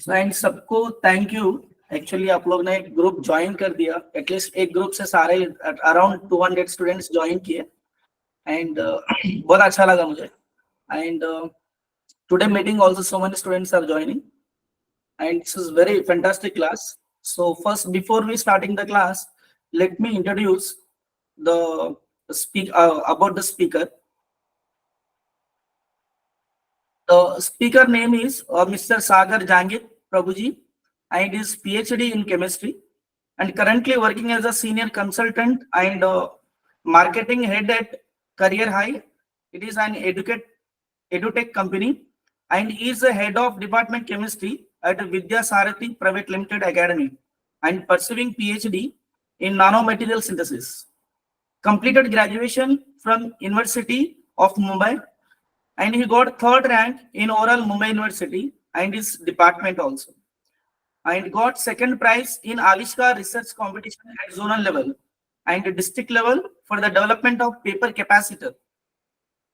And सबको thank you. Actually आप लोग ने एक ग्रुप ज्वाइन कर दिया, एटलीस्ट एक ग्रुप से सारे अराउंड 200 स्टूडेंट्स ज्वाइन किए एंड बहुत अच्छा लगा मुझे। And today meeting also so many students are joining and this is very fantastic class. So first, before we starting the class, let me introduce the about the speaker. The speaker name is Mr. Sagar Jangir Prabhuji, and is PhD in chemistry and currently working as a senior consultant and marketing head at Career High. It is an edutech company, and he is the head of department chemistry at Vidya Sarathi Private Limited Academy and pursuing PhD in nanomaterial synthesis. Completed graduation from University of Mumbai, and he got third rank in oral Mumbai University and his department also, and got second prize in Avishkar research competition at zonal level and district level for the development of paper capacitor,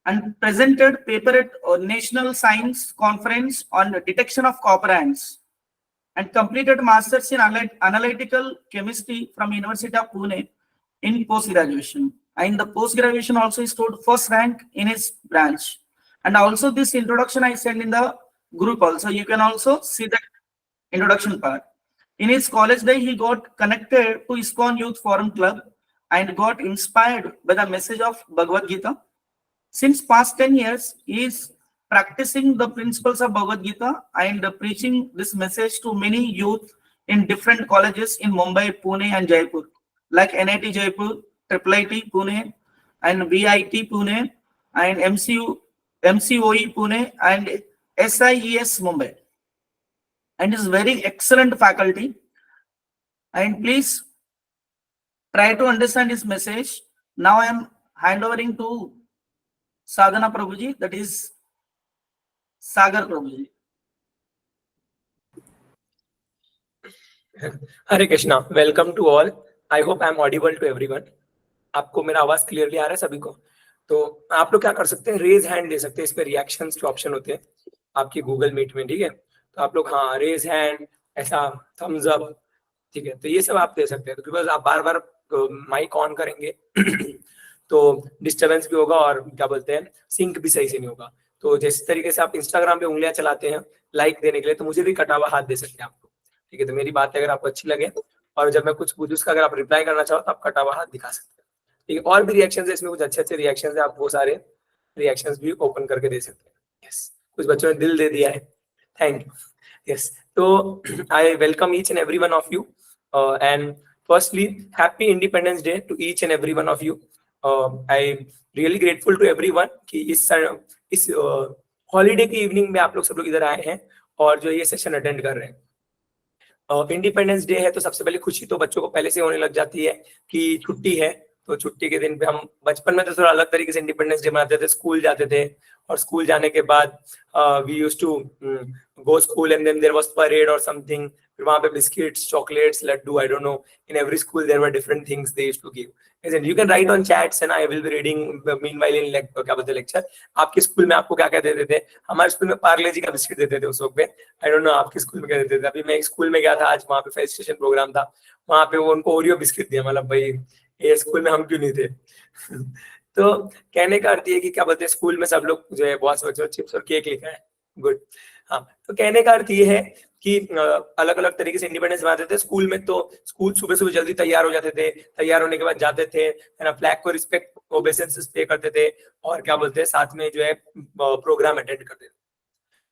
and presented paper at National Science Conference on the detection of copper ants, and completed masters in analytical chemistry from University of Pune in post graduation, and the post graduation also he scored first rank in his branch. And also this introduction I sent in the group also, you can also see the introduction part. In his college day he got connected to ISKCON Youth Forum Club and got inspired by the message of Bhagavad Gita. Since past 10 years, he is practicing the principles of Bhagavad Gita and preaching this message to many youth in different colleges in Mumbai, Pune and Jaipur, like NIT Jaipur, IIIT Pune and VIT Pune and MCOE Pune and SIES Mumbai. And is very excellent faculty. And please try to understand his message. Now I am handovering to Sadhana Prabhuji, that is Sagar Prabhuji. Hare Krishna, welcome to all. I hope I am audible to everyone. आपको मेरा आवाज clearly आ रहा है सभी को? तो आप लोग क्या कर सकते हैं, रेज हैंड दे सकते हैं। इसमें रिएक्शंस के ऑप्शन होते हैं आपकी गूगल मीट में, ठीक है? तो आप लोग हाँ रेज हैंड, ऐसा थम्स अप, ठीक है? तो ये सब आप दे सकते हैं। तो बिकॉज आप बार बार माइक ऑन करेंगे तो डिस्टर्बेंस भी होगा और क्या बोलते हैं सिंक भी सही से नहीं होगा। तो जिस तरीके से आप इंस्टाग्राम पे उंगलियां चलाते हैं लाइक देने के लिए, तो मुझे भी कटा हुआ हाथ दे सकते हैं आपको, ठीक है? तो मेरी बात अगर आपको अच्छी लगे और जब मैं कुछ पूछूं उसका अगर आप रिप्लाई करना चाहो तो आप कटा हुआ हाथ दिखा सकते हैं, ठीक है? और भी रिएक्शंस है इसमें, कुछ अच्छे अच्छे रिएक्शंस है, आप वो सारे रिएक्शंस भी ओपन करके दे सकते हैं। यस, कुछ बच्चों ने दिल दे दिया है, थैंक यू। यस, तो I welcome each and every one of you and firstly happy independence day to each and every one of you. I am really grateful to everyone कि इस हॉलीडे की इवनिंग में आप लोग सब लोग इधर आए हैं और जो ये सेशन अटेंड कर रहे हैं। इंडिपेंडेंस डे है तो सबसे पहले खुशी तो बच्चों को पहले से होने लग जाती है कि छुट्टी है। तो छुट्टी के दिन पे हम बचपन में तो थोड़ा अलग तरीके से इंडिपेंडेंस डे मनाते थे, स्कूल जाते थे और स्कूल जाने के बाद we used to go school and then there was parade और समथिंग, फिर वहां पे biscuits, chocolates, laddu, I don't know, in every school there were different things they used to give. Isn't? You can write on chats and I will be reading meanwhile in क्या बोलते lecture. आपके school में आपको क्या क्या देते थे? हमारे स्कूल में पार्ले जी का बिस्किट देते थे उस वक्त पे। आई डोंट नो आपके स्कूल में क्या देते थे। अभी मैं एक स्कूल में गया था आज, वहाँ पे फेस्टेशन प्रोग्राम था, वहाँ पे वो उनको ओरियो बिस्किट दिया। मतलब भाई ये स्कूल में हम क्यों नहीं थे तो कहने का अर्थ ये कि क्या बोलते हैं स्कूल में सब लोग जो है बहुत से चिप्स और केक लिखा है, गुड। हाँ, तो कहने का अर्थ ये है कि अलग अलग तरीके से इंडिपेंडेंस मनाते थे। स्कूल में तो स्कूल सुबह सुबह जल्दी तैयार हो जाते थे, तैयार होने के बाद जाते थे, है ना, फ्लैग को रिस्पेक्ट ओबेसेंस पे करते थे और क्या बोलते हैं साथ में जो है प्रोग्राम अटेंड करते थे।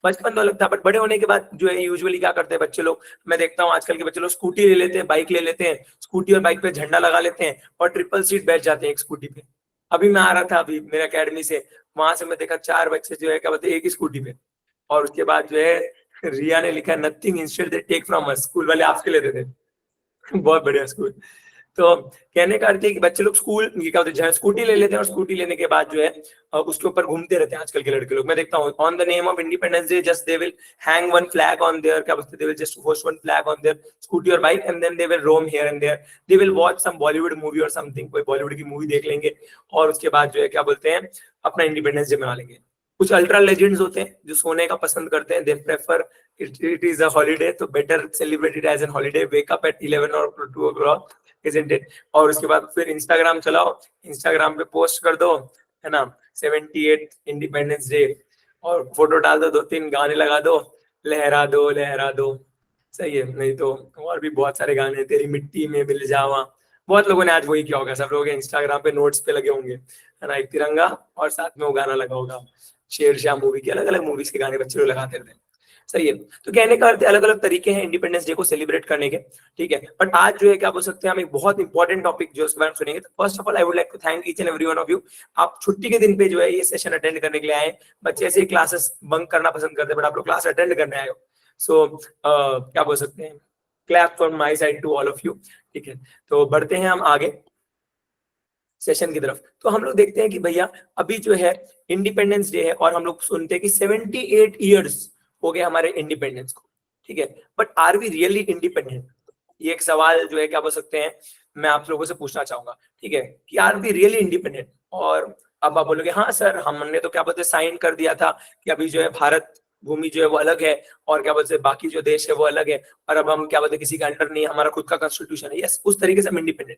बचपन तो अलग था, बट बड़े होने के बाद जो है यूजुअली क्या करते हैं बच्चे लोग, मैं देखता हूँ आजकल के बच्चे लोग स्कूटी ले लेते हैं, बाइक ले लेते हैं, स्कूटी और बाइक पे झंडा लगा लेते हैं और ट्रिपल सीट बैठ जाते हैं एक स्कूटी पे। अभी मैं आ रहा था अभी मेरे अकेडमी से, वहां से मैं देखा 4 बच्चे जो है क्या बोलते हैं एक ही स्कूटी पे, और उसके बाद जो है रिया ने लिखा nothing instead they take from us, school वाले आपसे लेते थे बहुत बढ़िया स्कूल। तो कहने का अर्थ है कि बच्चे लोग स्कूल क्या होते हैं स्कूटी ले लेते हैं और स्कूटी लेने के बाद जो है उसके ऊपर घूमते रहते हैं आजकल के लड़के लोग। मैं देखता हूँ on the name of independence day just they will hang one flag on there, क्या बोलते हैं, they will just host one flag on there scooty और bike and then they will roam here and there, they will watch some Bollywood movie और something, कोई Bollywood की movie देख लेंगे और उसके बाद जो है क्या बोलते हैं अपना इंडिपेंडेंस डे मना लेंगे। कुछ अल्ट्रा लेजेंड्स होते हैं जो सोने का पसंद करते हैं, they prefer it is a holiday, तो better celebrate it as an holiday, wake up at 11 और 2 o'clock, isn't it? और उसके बाद फिर इंस्टाग्राम चलाओ, इंस्टाग्राम पे पोस्ट कर दो, है ना, 78 इंडिपेंडेंस डे, और फोटो डाल दो, 2-3 गाने लगा दो, लहरा दो लहरा दो, सही है। नहीं तो और भी बहुत सारे गाने, तेरी मिट्टी में मिल जावा, बहुत लोगों ने आज वही किया होगा, सब लोग इंस्टाग्राम पे नोट्स पे लगे होंगे, है ना, एक तिरंगा और साथ में वो गाना लगा होगा, शेरशाह मूवी के, अलग अलग मूवीज के गाने बच्चे लोग लगाते थे, सही है। तो कहने का अर्थ अलग अलग तरीके हैं इंडिपेंडेंस डे को सेलिब्रेट करने के, ठीक है। बट आज जो है क्या बोल सकते हैं हम, एक बहुत इंपॉर्टेंट टॉपिक जो उसके बारे में सुनेंगे। तो first of all I would like to thank each and every one of you. आप छुट्टी के दिन पे जो है ये सेशन अटेंड करने के लिए आए। बच्चे ऐसे ही क्लासेस बंक करना पसंद करते हैं, बट आप लोग क्लास अटेंड करने आए हो, सो क्या बोल सकते हैं, clap from my side to all of you, ठीक है। तो बढ़ते हैं हम आगे सेशन की तरफ। तो हम लोग देखते हैं कि भैया अभी जो है इंडिपेंडेंस डे है, और हम लोग सुनते हैं कि 78 ईयर्स हो गए हमारे इंडिपेंडेंस को, ठीक है। But are we really independent? ये एक सवाल जो है क्या बोल सकते हैं मैं आप लोगों से पूछना चाहूंगा, ठीक है, कि आर वी रियली इंडिपेंडेंट? और अब आप बोलोगे हाँ सर, हमने तो क्या बोलते साइन कर दिया था कि अभी जो है भारत भूमि जो है वो अलग है, और क्या बोलते बाकी जो देश है वो अलग है, और अब हम क्या बोलते किसी के अंडर नहीं, हमारा खुद का कॉन्स्टिट्यूशन है। यस, उस तरीके से हम इंडिपेंडेंट।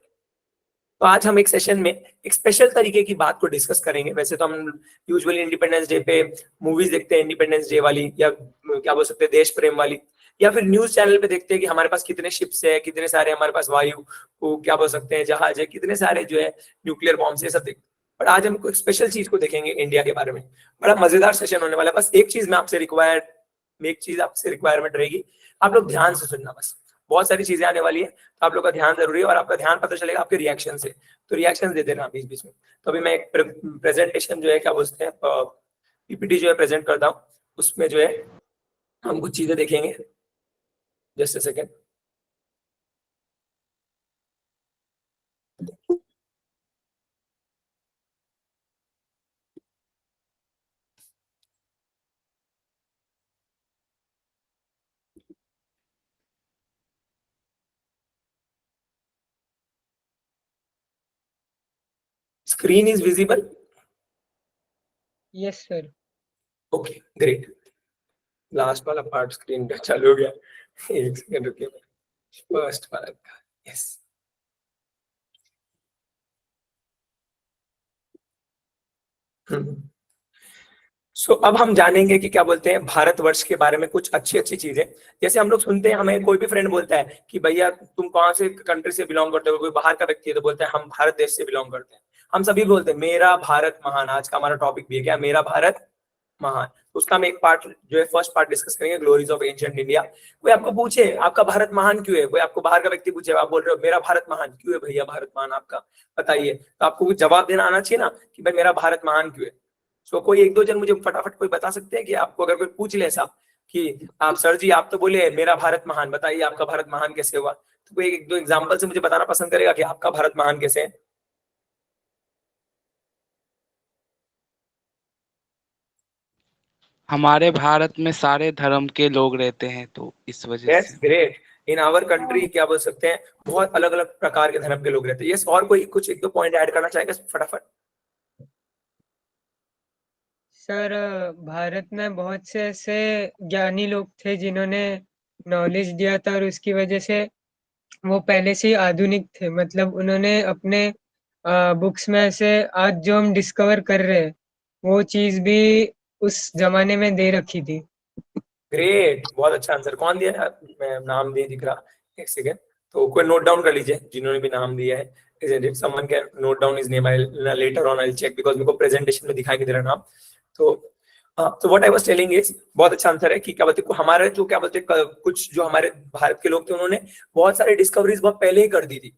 तो आज हम एक सेशन में एक स्पेशल तरीके की बात को डिस्कस करेंगे। वैसे तो हम यूजुअली इंडिपेंडेंस डे पे मूवीज देखते हैं इंडिपेंडेंस डे वाली, या क्या बोल सकते हैं देश प्रेम वाली, या फिर न्यूज चैनल पे देखते हैं कि हमारे पास कितने शिप्स है, कितने सारे हमारे पास वायु को क्या बोल सकते हैं जहाज है, कितने सारे जो है न्यूक्लियर बॉम्ब है, सब देखते हैं। बट आज हम एक स्पेशल चीज को देखेंगे इंडिया के बारे में। बड़ा मजेदार सेशन होने वाला है। बस एक चीज आपसे रिक्वायरमेंट रहेगी, आप लोग ध्यान से सुनना। बस बहुत सारी चीजें आने वाली है, तो आप लोग का ध्यान जरूरी है, और आपका ध्यान पता चलेगा आपके रिएक्शन से। तो रिएक्शन दे देना बीच बीच में। तो अभी मैं एक प्रेजेंटेशन जो है क्या बोलते हैं पीपीटी जो है प्रेजेंट करता हूँ, उसमें जो है हम कुछ चीजें देखेंगे। Just a second. Screen is visible? Yes sir. Okay great. Last वाला पार्ट स्क्रीन का चालू हो गया, एक सेकंड रुकिए। फर्स्ट वाला का, यस। सो अब हम जानेंगे कि क्या बोलते हैं भारतवर्ष के बारे में कुछ अच्छी अच्छी चीजें। जैसे हम लोग सुनते हैं, हमें कोई भी फ्रेंड बोलता है कि भैया तुम कौन से कंट्री से बिलोंग करते हो, कोई बाहर का व्यक्ति है तो बोलते हैं हम भारत देश से बिलोंग करते हैं। हम सभी बोलते हैं मेरा भारत महान। आज का हमारा टॉपिक भी है क्या, मेरा भारत महान। उसका हम एक पार्ट जो है फर्स्ट पार्ट डिस्कस करेंगे, ग्लोरीज ऑफ एंशिएंट इंडिया। कोई आपको पूछे आपका भारत महान क्यों है, कोई आपको बाहर का व्यक्ति पूछे, आप बोल रहे हो मेरा भारत महान क्यों है, भैया भारत महान आपका बताइए, तो आपको कुछ जवाब देना आना चाहिए ना कि भाई मेरा भारत महान क्यों है। सो कोई एक दो जन मुझे फटाफट कोई बता सकते हैं कि आपको अगर कोई पूछ ले ऐसा कि आप सर जी आप तो बोले मेरा भारत महान, बताइए आपका भारत महान कैसे हुआ, तो कोई एक दो एग्जांपल से मुझे बताना पसंद करेगा कि आपका भारत महान कैसे है। हमारे भारत में सारे धर्म के लोग रहते हैं, तो इस वजह यस से। ग्रेट। इन आवर कंट्री क्या बोल सकते हैं बहुत अलग अलग प्रकार के धर्म के लोग रहते हैं। यस, और कोई कुछ एक दो पॉइंट ऐड करना चाहेगा फटाफट? सर भारत में बहुत से ऐसे ज्ञानी लोग थे जिन्होंने नॉलेज दिया था, और उसकी वजह से वो पहले से ही आधुनिक थे। मतलब उन्होंने अपने बुक्स में ऐसे आज जो हम डिस्कवर कर रहे हैं वो चीज भी उस जमाने में दे रखी थी। ग्रेट, बहुत अच्छा आंसर। कौन दिया? मैं नाम नहीं दिख रहा, एक सेकेंड। तो कोई नोट डाउन कर लीजिए जिन्होंने भी नाम दिया है। Isn't it? Someone can note down his name. Later on I'll check because मेरे को प्रेजेंटेशन में दिखाई नहीं दे रहा नाम। तो what I was telling is, बहुत अच्छा आंसर है कि क्या बोलते हैं हमारे जो क्या बोलते हैं कुछ जो हमारे भारत के लोग थे उन्होंने बहुत सारी डिस्कवरीज बहुत पहले ही कर दी थी,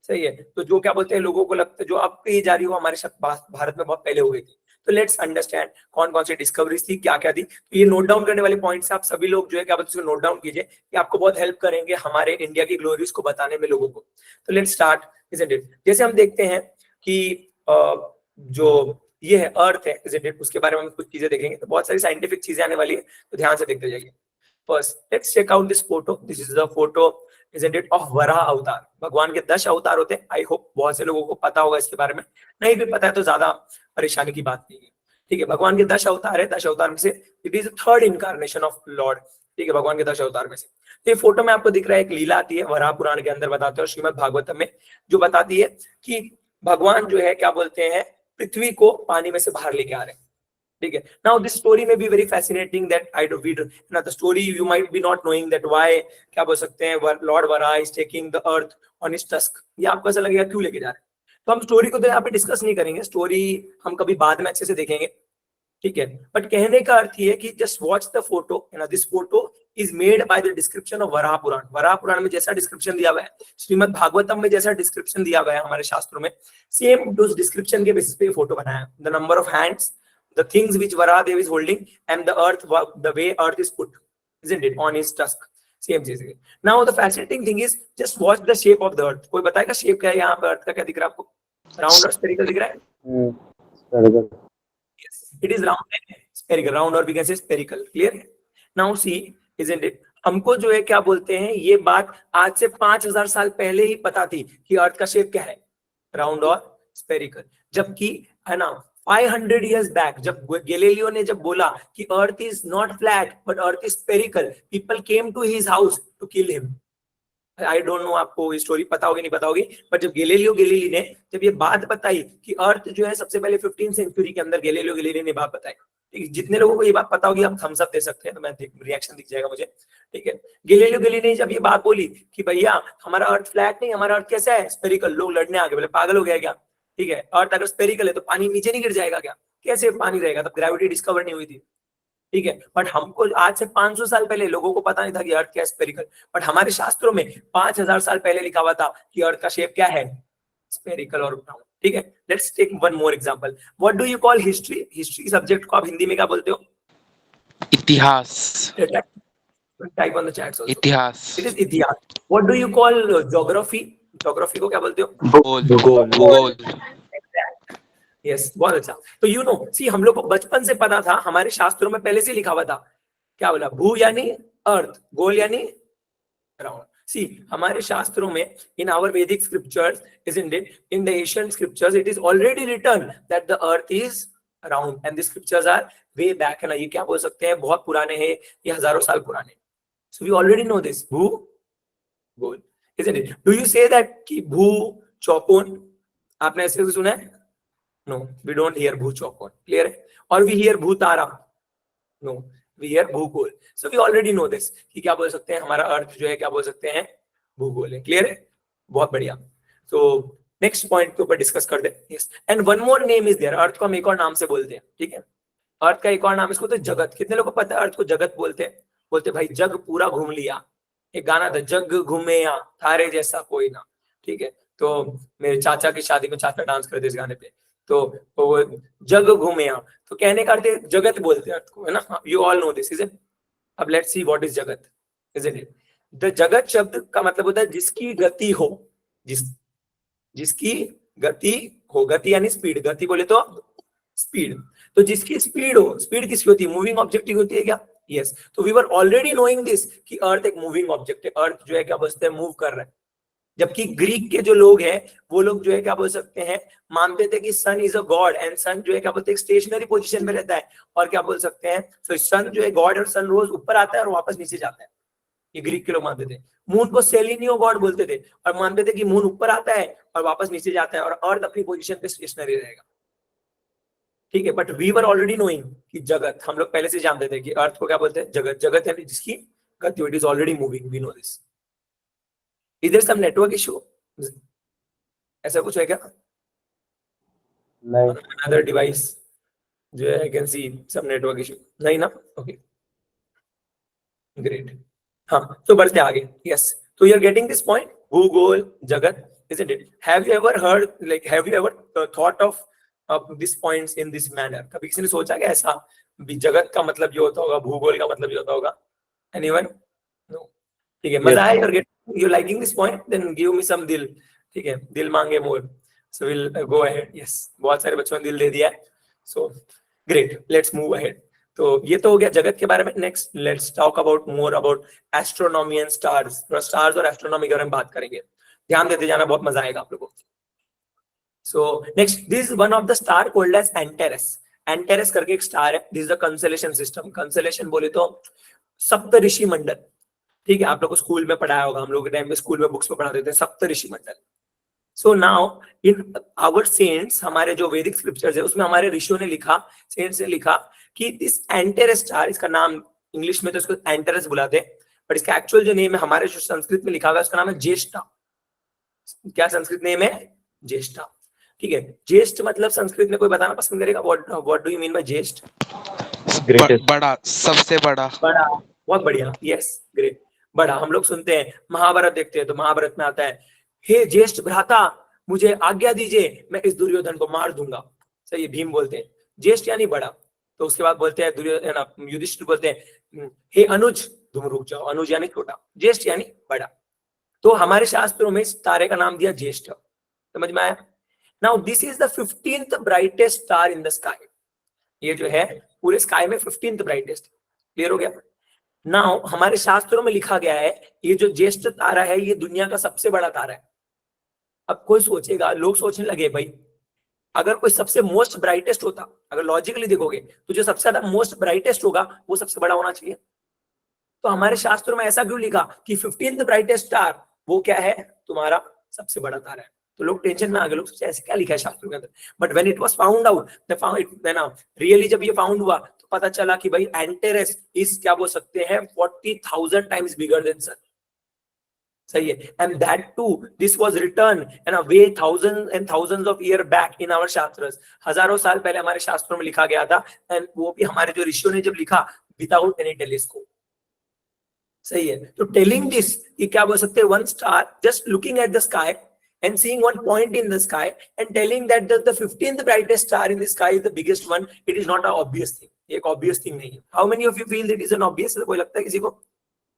सही है। तो जो क्या बोलते हैं लोगों को लगता है जो अब कही जा रही हो हमारे भारत में बहुत पहले हो गई थी। तो लेट्स अंडरस्टैंड कौन कौन सी डिस्कवरीज थी, क्या क्या थी। तो ये नोट डाउन करने वाले पॉइंट्स आप सभी लोग जो है क्या बोलते हैं नोट डाउन कीजिए, कि आपको बहुत हेल्प करेंगे हमारे इंडिया की ग्लोरीज को बताने में लोगों को। तो लेट्स स्टार्ट, इजंट इट। जैसे हम देखते हैं कि जो ये है अर्थ है, इजंट इट, उसके बारे में हम कुछ चीजें देखेंगे। तो बहुत सारी साइंटिफिक चीजें आने वाली है, तो ध्यान से देखते जाइए। First let's check out this photo. This is the photo isn't it of Varaha avatar. भगवान के 10 अवतार होते हैं। आई होप बहुत से लोगों को पता होगा इसके बारे में, नहीं भी पता है तो ज्यादा परेशानी की बात नहीं है। ठीक है, भगवान के 10 अवतार है, 10 अवतार में से it is third incarnation of Lord. ठीक है, भगवान के 10 अवतार में से। तो ये फोटो में आपको दिख रहा है, एक लीला आती है वराह पुराण के अंदर बताते हैं, श्रीमद् भागवतम में, जो बताती है कि भगवान जो है क्या बोलते हैं, पृथ्वी को पानी में से बाहर लेके आ रहे हैं। ठीक है, नाउ दिस स्टोरी में be very fascinating that I do read ना the story, you might be not knowing that why, क्या बोल सकते हैं, Lord Varaha is taking the earth on his tusk. ये आपको ऐसा लगेगा क्यों लेके जा रहे हैं, तो हम स्टोरी को तो यहाँ पे डिस्कस नहीं करेंगे, स्टोरी हम कभी बाद में अच्छे से देखेंगे। ठीक है, बट कहने का अर्थ ये है कि just watch the photo, this photo is made by the description of Varaha Purana. Varaha Purana में जैसा डिस्क्रिप्शन दिया हुआ है, श्रीमद् भागवतम में जैसा डिस्क्रिप्शन दिया हुआ है हमारे शास्त्रों में, सेम उस डिस्क्रिप्शन के बेसिस पे फोटो बनाया है। The number of hands, the things which Varaha Dev is holding, and the earth, the way earth is put, isn't it, on his tusk, same चीज है। Now the fascinating thing is just watch the shape of the earth. कोई बताएगा shape क्या है यहाँ पे, अर्थ का क्या दिख रहा है आपको, राउंड और स्फेरिकल दिख रहा है? Yes, it is round and spherical, round or we can say spherical, clear? Now see, isn't it? हमको जो है क्या बोलते हैं, ये बात आज से 5000 साल पहले ही पता थी कि अर्थ का शेप क्या है, राउंड और स्फेरिकल। जबकि है ना 500 years बैक जब गैलीलियो ने जब बोला कि earth is not flat but earth is spherical, people came to his house to kill him. I don't know आपको ये स्टोरी पता होगी नहीं पता होगी, बट जब गैलीलियो गैलीली ने जब ये बात बताई कि अर्थ जो है, सबसे पहले 15th सेंचुरी के अंदर गैलीलियो गैलीली ने बात बताई। ठीक है, जितने लोगों को ये बात पता होगी आप थम्स अप दे सकते हैं, तो मैं रिएक्शन दिख जाएगा मुझे। ठीक है, गैलीलियो गैलीली ने जब ये बात बोली कि भैया हमारा अर्थ फ्लैट नहीं, हमारा अर्थ कैसा है, स्फेरिकल, लोग लड़ने आ गए, बोले पागल हो गया क्या? ठीक है, अर्थ अगर स्फेरिकल है तो पानी नीचे नहीं गिर जाएगा क्या? कैसे पानी रहेगा, तब ग्रेविटी डिस्कवर नहीं हुई थी। ठीक है, बट हमको आज से 500 साल पहले लोगों को पता नहीं था कि अर्थ क्या है, स्फेरिकल, बट हमारे शास्त्रों में 5000 साल पहले लिखा हुआ था कि अर्थ का शेप क्या है, स्फेरिकल और राउंड। ठीक है, let's take one more example. What do you call history? History subject को आप हिंदी में क्या बोलते हो? इतिहास। Type on the chats also, इतिहास। It is itihas. What do you call geography? Geography को क्या बोलते हो? भूगोल। यस, बहुत अच्छा। तो यू नो सी, हम लोग को बचपन से पता था, हमारे शास्त्रों में पहले से लिखा हुआ था, क्या बोला, भू यानी अर्थ, गोल यानी राउंड। सी, हमारे शास्त्रों में, इन आवर वैदिक scriptures, isn't it, in the ancient scriptures it is already written that the earth is round and the scriptures are way back, है ना, ये क्या बोल सकते हैं, बहुत पुराने हैं, ये हजारों साल पुराने। So we already know this, भू गोल, isn't it? Do you say that कि भू चौकोन? आपने ऐसे सुना है? No, we don't hear भू चौकोन, clear है? Or we hear भू तारा? No, we hear भूगोल। So we already know this कि क्या बोल सकते हैं, हमारा अर्थ जो है क्या बोल सकते हैं, भूगोल है, क्लियर है? बहुत बढ़िया। तो नेक्स्ट पॉइंट के ऊपर डिस्कस कर दे। Yes, and one more name is there, earth को हम एक और नाम से बोलते हैं। ठीक है, अर्थ का एक और नाम इसको तो जगत। कितने लोगों को पता है अर्थ को जगत बोलते हैं? बोलते भाई जग पूरा घूम लिया, एक गाना था, जग घूमे या थारे जैसा कोई ना। ठीक है, तो मेरे चाचा की शादी में चाचा डांस करते इस गाने पे, तो वो जग घूमे, तो कहने का अर्थ जगत बोलते हैं अर्थ को, है ना? You all know this, is it? अब लेट्स सी व्हाट इज जगत, इज इट? द जगत शब्द का मतलब होता है जिसकी गति हो, जिसकी गति हो, गति यानी स्पीड, गति बोले तो स्पीड, तो जिसकी स्पीड हो। स्पीड किसकी होती है? मूविंग ऑब्जेक्ट की होती है क्या? यस, तो we were already knowing this कि अर्थ एक मूविंग ऑब्जेक्ट है, अर्थ जो है क्या बोलते हैं, मूव कर रहा है। जबकि ग्रीक के जो लोग हैं वो लोग जो है क्या बोल सकते हैं, मानते थे कि सन इज अ गॉड एंड सन जो है क्या बोलते हैं, स्टेशनरी पोजीशन में रहता है, और क्या बोल सकते हैं, तो सन जो है गॉड, और सन रोज ऊपर आता है और वापस नीचे जाता है, ये ग्रीक के लोग मानते थे। मून को सेलेनियो गॉड बोलते थे और मानते थे कि मून ऊपर आता है और वापस नीचे जाता है और अर्थ अपनी पोजीशन पे स्टेशनरी रहेगा। ठीक है, but we were already knowing कि जगत, हम लोग पहले से जानते थे कि अर्थ को क्या बोलते हैं, जगत। जगत यानी जिसकी गति, it is already moving, we know this. इधर सम नेटवर्क इशू, ऐसा कुछ है क्या? नहीं, अदर डिवाइस जो है, I can see some network issue, नहीं ना? Okay, great. हाँ, तो बढ़ते आगे। यस, तो you are getting this point, भूगोल, जगत, isn't it? Have you ever heard, like, have you ever thought of these points in this manner? कभी किसी ने सोचा कि ऐसा भी जगत का मतलब ये होता होगा, भूगोल का मतलब ये होता होगा? Anyone? No. ठीक है, मजा आया? You're liking this point? Then give me some दिल। ठीक है, दिल मांगे मोर, so we'll go ahead. Yes, बहुत सारे बच्चों ने दिल दे दिया है, so great, let's move ahead. तो ये तो हो गया जगत के बारे में। Next let's talk about more about astronomy and stars. Stars और एस्ट्रोनॉमी के बारे में बात करेंगे, ध्यान देते जाना, बहुत मजा आएगा आप लोगों को। So next, this is one of the star called as Antares. Antares करके एक स्टार है, this is the constellation system. Constellation बोले तो सप्तऋषि मंडल, ठीक है, आप लोग को स्कूल में पढ़ाया होगा, हम लोग के टाइम में स्कूल में बुक्स में पढ़ाते थे Saptarishi Mandal. So now in our saints, हमारे जो वैदिक स्क्रिप्चर्स है उसमें हमारे ऋषियों ने लिखा, सेंट्स ने लिखा कि दिस एंटेरस स्टार, इसका नाम इंग्लिश में तो इसको एंटेरस बुलाते हैं, बट इसका एक्चुअल जो नेम है हमारे जो संस्कृत में लिखा हुआ है उसका नाम है ज्येष्ठा। क्या संस्कृत नेम है? ज्येष्ठा, ठीक है। ज्येष्ठ मतलब संस्कृत में कोई बताना पसंद करेगा? What do you mean by ज्येष्ठ? बड़ा, सबसे बड़ा। बड़ा, बहुत बढ़िया, यस, ग्रेट। बड़ा, हम लोग सुनते हैं, महाभारत देखते हैं तो महाभारत में आता है, हे ज्येष्ठ भ्राता मुझे आज्ञा दीजिए, मैं इस दुर्योधन को मार दूंगा। सही है, भीम बोलते हैं ज्येष्ठ यानी बड़ा। तो उसके बाद बोलते हैं दुर्योधन, युधिष्ठिर बोलते हैं हे अनुज, तुम रुक जाओ, अनुज यानी छोटा, ज्येष्ठ यानी बड़ा। तो हमारे शास्त्रों में इस तारे का नाम दिया ज्येष्ठ। समझ में आया? Now this is the 15th brightest star in the sky. ये जो है पूरे स्काई में 15th ब्राइटेस्ट। क्लियर हो गया? नाउ हमारे शास्त्रों में लिखा गया है ये जो ज्येष्ठ तारा है ये दुनिया का सबसे बड़ा तारा है। अब कोई सोचेगा, लोग सोचने लगे भाई अगर कोई सबसे मोस्ट ब्राइटेस्ट होता, अगर लॉजिकली देखोगे तो जो सबसे ज्यादा मोस्ट ब्राइटेस्ट होगा वो सबसे बड़ा होना चाहिए। तो हमारे शास्त्रों में ऐसा क्यों लिखा कि 15th ब्राइटेस्ट स्टार वो क्या है? तुम्हारा सबसे बड़ा तारा है। तो लोग टेंशन में आ गए, लोग सोचे ऐसे क्या लिखा है शास्त्रों के अंदर। But when it was found out, really जब ये फाउंड हुआ तो पता चला कि भाई एंटेरस इज क्या बोल सकते हैं 40,000 टाइम्स बिगर देन सन। सही है, and that too this was written in a way thousands and thousands of year back in our shastras. हजारों साल पहले हमारे शास्त्रों में लिखा गया था, एंड वो भी हमारे जो ऋषियों ने जब लिखा विदाउट एनी टेलीस्कोप। सही है, तो टेलिंग दिस कि क्या बोल सकते हैं, one star just looking at the sky and seeing one point in the sky and telling that the 15th brightest star in the sky is the biggest one, it is not an obvious thing। ये एक obvious thing नहीं है। How many of you feel that it is an obvious? कोई लगता है किसी को?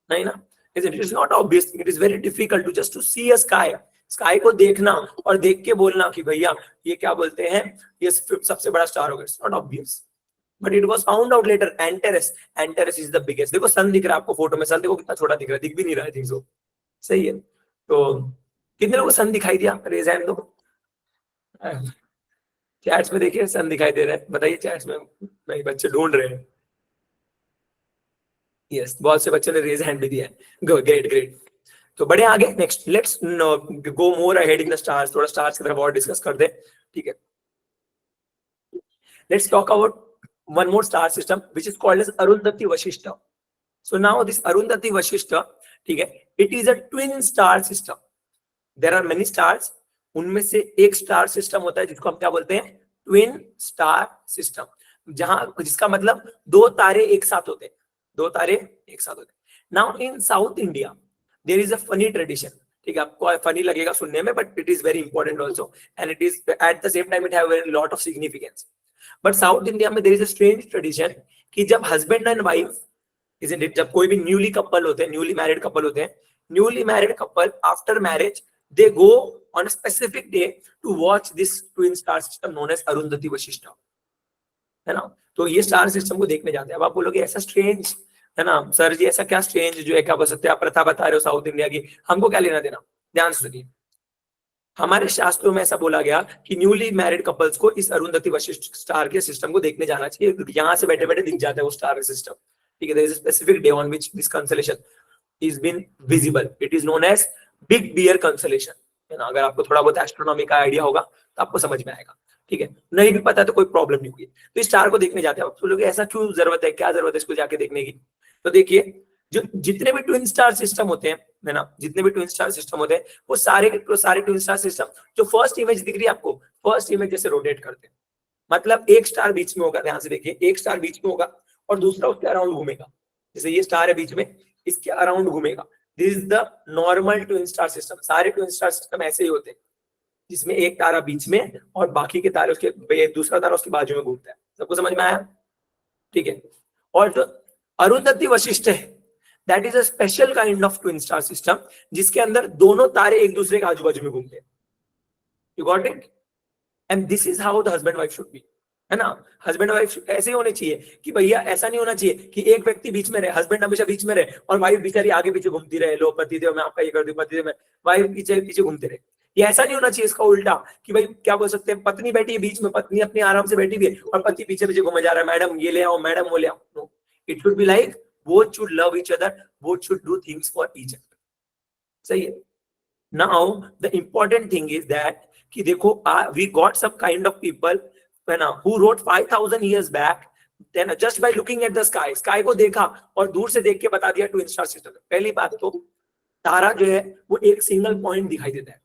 नहीं ना? It is not obvious thing। It is very difficult to just to see a sky। Sky को देखना और देख के बोलना कि भैया ये क्या बोलते हैं, ये सबसे बड़ा स्टार होगा। It's not obvious। But it was found out later, Antares। Antares is the biggest। देखो सन दिख रहा है आपको फोटो में, सन देखो कितना छोटा दिख रहा है, दिख भी नहीं रहा है, think so। सही है, तो कितने लोगों को सन दिखाई दिया? रेज हैंड दो। चैट्स में देखिए सन दिखाई दे रहा है, बताइए चैट्स में। नहीं, बच्चे ढूंढ रहे हैं। यस, बहुत से बच्चों ने रेज हैंड भी दिया है। Great great. तो बड़े आगे, next let's go more ahead in the stars. थोड़ा स्टार्स की तरफ और डिस्कस कर दे, ठीक है। Let's talk about one more star system which is called as Arundhati Vashishtha. So now this Arundhati Vashishtha, ठीक है, it is a twin star system. There are many stars, उनमें से एक स्टार सिस्टम होता है जिसको हम क्या बोलते हैं, ट्विन स्टार सिस्टम, जहां जिसका मतलब दो तारे एक साथ होते हैं, दो तारे एक साथ होते हैं। Now in South India there is a funny tradition, ठीक है, आपको फनी लगेगा सुनने में, but it is very important also, and it is at the same time it have very lot of significance. But South India में there is a strange tradition कि जब husband and wife, isn't it, जब कोई भी newly couple होते हैं, newly married couple होते हैं, newly married couple after marriage they go on a specific day to watch this twin star system known as Arundhati Vashishtha, है ना। तो ये स्टार सिस्टम को देखने जाते हैं। अब आप बोलोगे ऐसा स्ट्रेंज है ना सर जी, ऐसा क्या स्ट्रेंज जो है, क्या बोल सकते हैं, आप प्रथा बता रहे हो साउथ इंडिया की, हमको क्या लेना देना? ध्यान से सुनिए, हमारे शास्त्रों में ऐसा बोला गया कि न्यूली मैरिड कपल्स को इस अरुंधति वशिष्ठ स्टार के सिस्टम को देखने जाना चाहिए, क्योंकि यहाँ से बैठे बैठे दिख जाता है वो स्टार सिस्टम, ठीक है। There is a specific day on which this constellation is been visible, it is known as big bear constellation, है ना। अगर आपको थोड़ा बहुत एस्ट्रोनॉमी का आइडिया होगा तो आपको समझ में आएगा, ठीक है। नहीं भी पता तो कोई प्रॉब्लम नहीं हुई। तो इस स्टार को देखने जाते हैं, आप बोलोगे ऐसा क्यों जरूरत है, क्या जरूरत है इसको जाके देखने की? तो देखिए, जो जितने भी ट्विन स्टार सिस्टम होते हैं, है ना, जितने भी ट्विन स्टार सिस्टम होते हैं वो सारे ट्विन स्टार सिस्टम, जो फर्स्ट इमेज दिख रही है आपको, फर्स्ट इमेज जैसे रोटेट करते हैं, मतलब एक स्टार बीच में होगा, ध्यान से देखिए, एक स्टार बीच में होगा और दूसरा उसके अराउंड घूमेगा। जैसे ये स्टार है बीच में, इसके अराउंड घूमेगा। This is the normal twin star system. सारे ट्विन स्टार सिस्टम ऐसे ही होते हैं, जिसमें एक तारा बीच में और बाकी के तारे उसके, दूसरा तारा उसके बाजू में घूमता है। सबको समझ में आया? ठीक है। और जो अरुंधति वशिष्ठ है, that is a special kind of twin star system, जिसके अंदर दोनों तारे एक दूसरे के आजू बाजू में घूमते हैं। You got it? And this is how the husband wife should be, है ना। हस्बैंड वाइफ ऐसे ही होने चाहिए कि भैया ऐसा नहीं होना चाहिए कि एक व्यक्ति बीच में रहे, हस्बैंड हमेशा बीच में रहे और वाइफ बेचारी आगे पीछे घूमती रहे, लो पतिदेव मैं आपका ये कर दूं, पतिदेव मैं, वाइफ पीछे पीछे घूमते रहे। ये ऐसा नहीं होना चाहिए इसका उल्टा कि भाई क्या बोल सकते हैं, पत्नी बैठी है बीच में, पत्नी अपनी आराम से बैठी हुई है और पति पीछे पीछे घूमे जा रहा है, मैडम ये ले आओ, मैडम वो ले आओ. No, it should be like both should love each other, both should do things for each other. सही है. Now the important thing is that कि देखो we got some kind of people who wrote 5,000 years back, then just by looking at the sky को देखा और दूर से देख के बता दिया ट्विन स्टार सिस्टम. पहली बात तो तारा जो है वो एक सिंगल पॉइंट दिखाई देता है.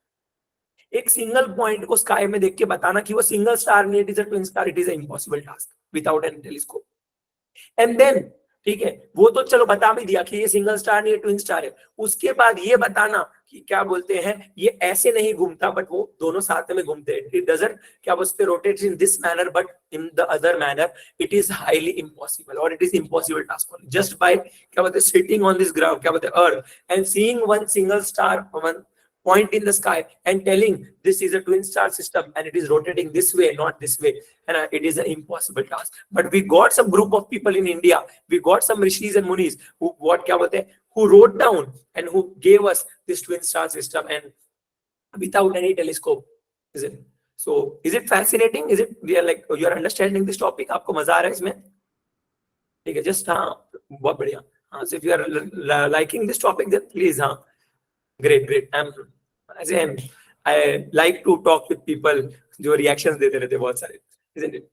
एक सिंगल पॉइंट को स्काई में देख के बताना कि वो सिंगल स्टार नहीं, it is a twin star, it is a impossible task without any telescope. And then ठीक है, वो तो चलो बता भी दिया कि ये सिंगल स्टार नहीं है, ट्विन स्टार है. उसके बाद ये बताना कि क्या बोलते हैं, ये ऐसे नहीं घूमता बट वो दोनों साथ में घूमते हैं. इट डजंट क्या बोलते rotate in this manner but in the other manner. It is highly impossible और it is impossible task just by क्या बोलते सिटिंग ऑन दिस ग्राउंड, क्या बोलते earth, and seeing one single star, one point in the sky and telling this is a twin star system and it is rotating this way, not this way, and it is an impossible task. But we got some group of people in India, we got some rishis and munis who what kya bolte who wrote down and who gave us this twin star system and without any telescope, is it? So is it fascinating? Is it we are like you are understanding this topic? आपको मजा आ रहा है इसमें? ठीक है, just हाँ बहुत बढ़िया. हाँ, so if you are liking this topic then please हाँ. Great. I like to talk with people जो reactions देते रहते बहुत सारे, isn't it?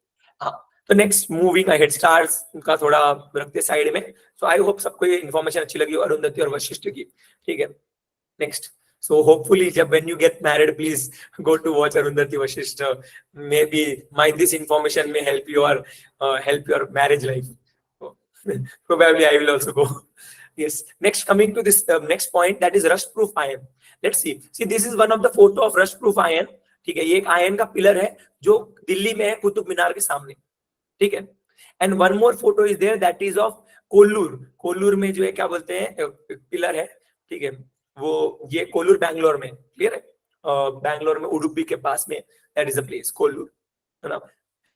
हाँ, तो next moving ahead, stars का थोड़ा रखते साइड में. So I hope सबको ये information अच्छी लगी अरुंधति और वशिष्ठ की. ठीक है, next. So hopefully जब when you get married, please go to watch Arundhati Vashishta. Maybe this information may help your marriage life. Probably I will also go. Yes. Next, coming to this next point, that is rust proof iron. Let's see. This is one of the photo of rust proof iron. ठीक है, ये एक ion का pillar है जो दिल्ली में है कुतुब मीनार के सामने. ठीक है. And one more photo is there, that is of Kollur. Kollur में जो है क्या बोलते हैं पिलर है. ठीक है, वो ये कोल्लूर बैंगलोर में, क्लियर है, बैंगलोर में उडुपी के पास में, that is a place Kollur, है ना.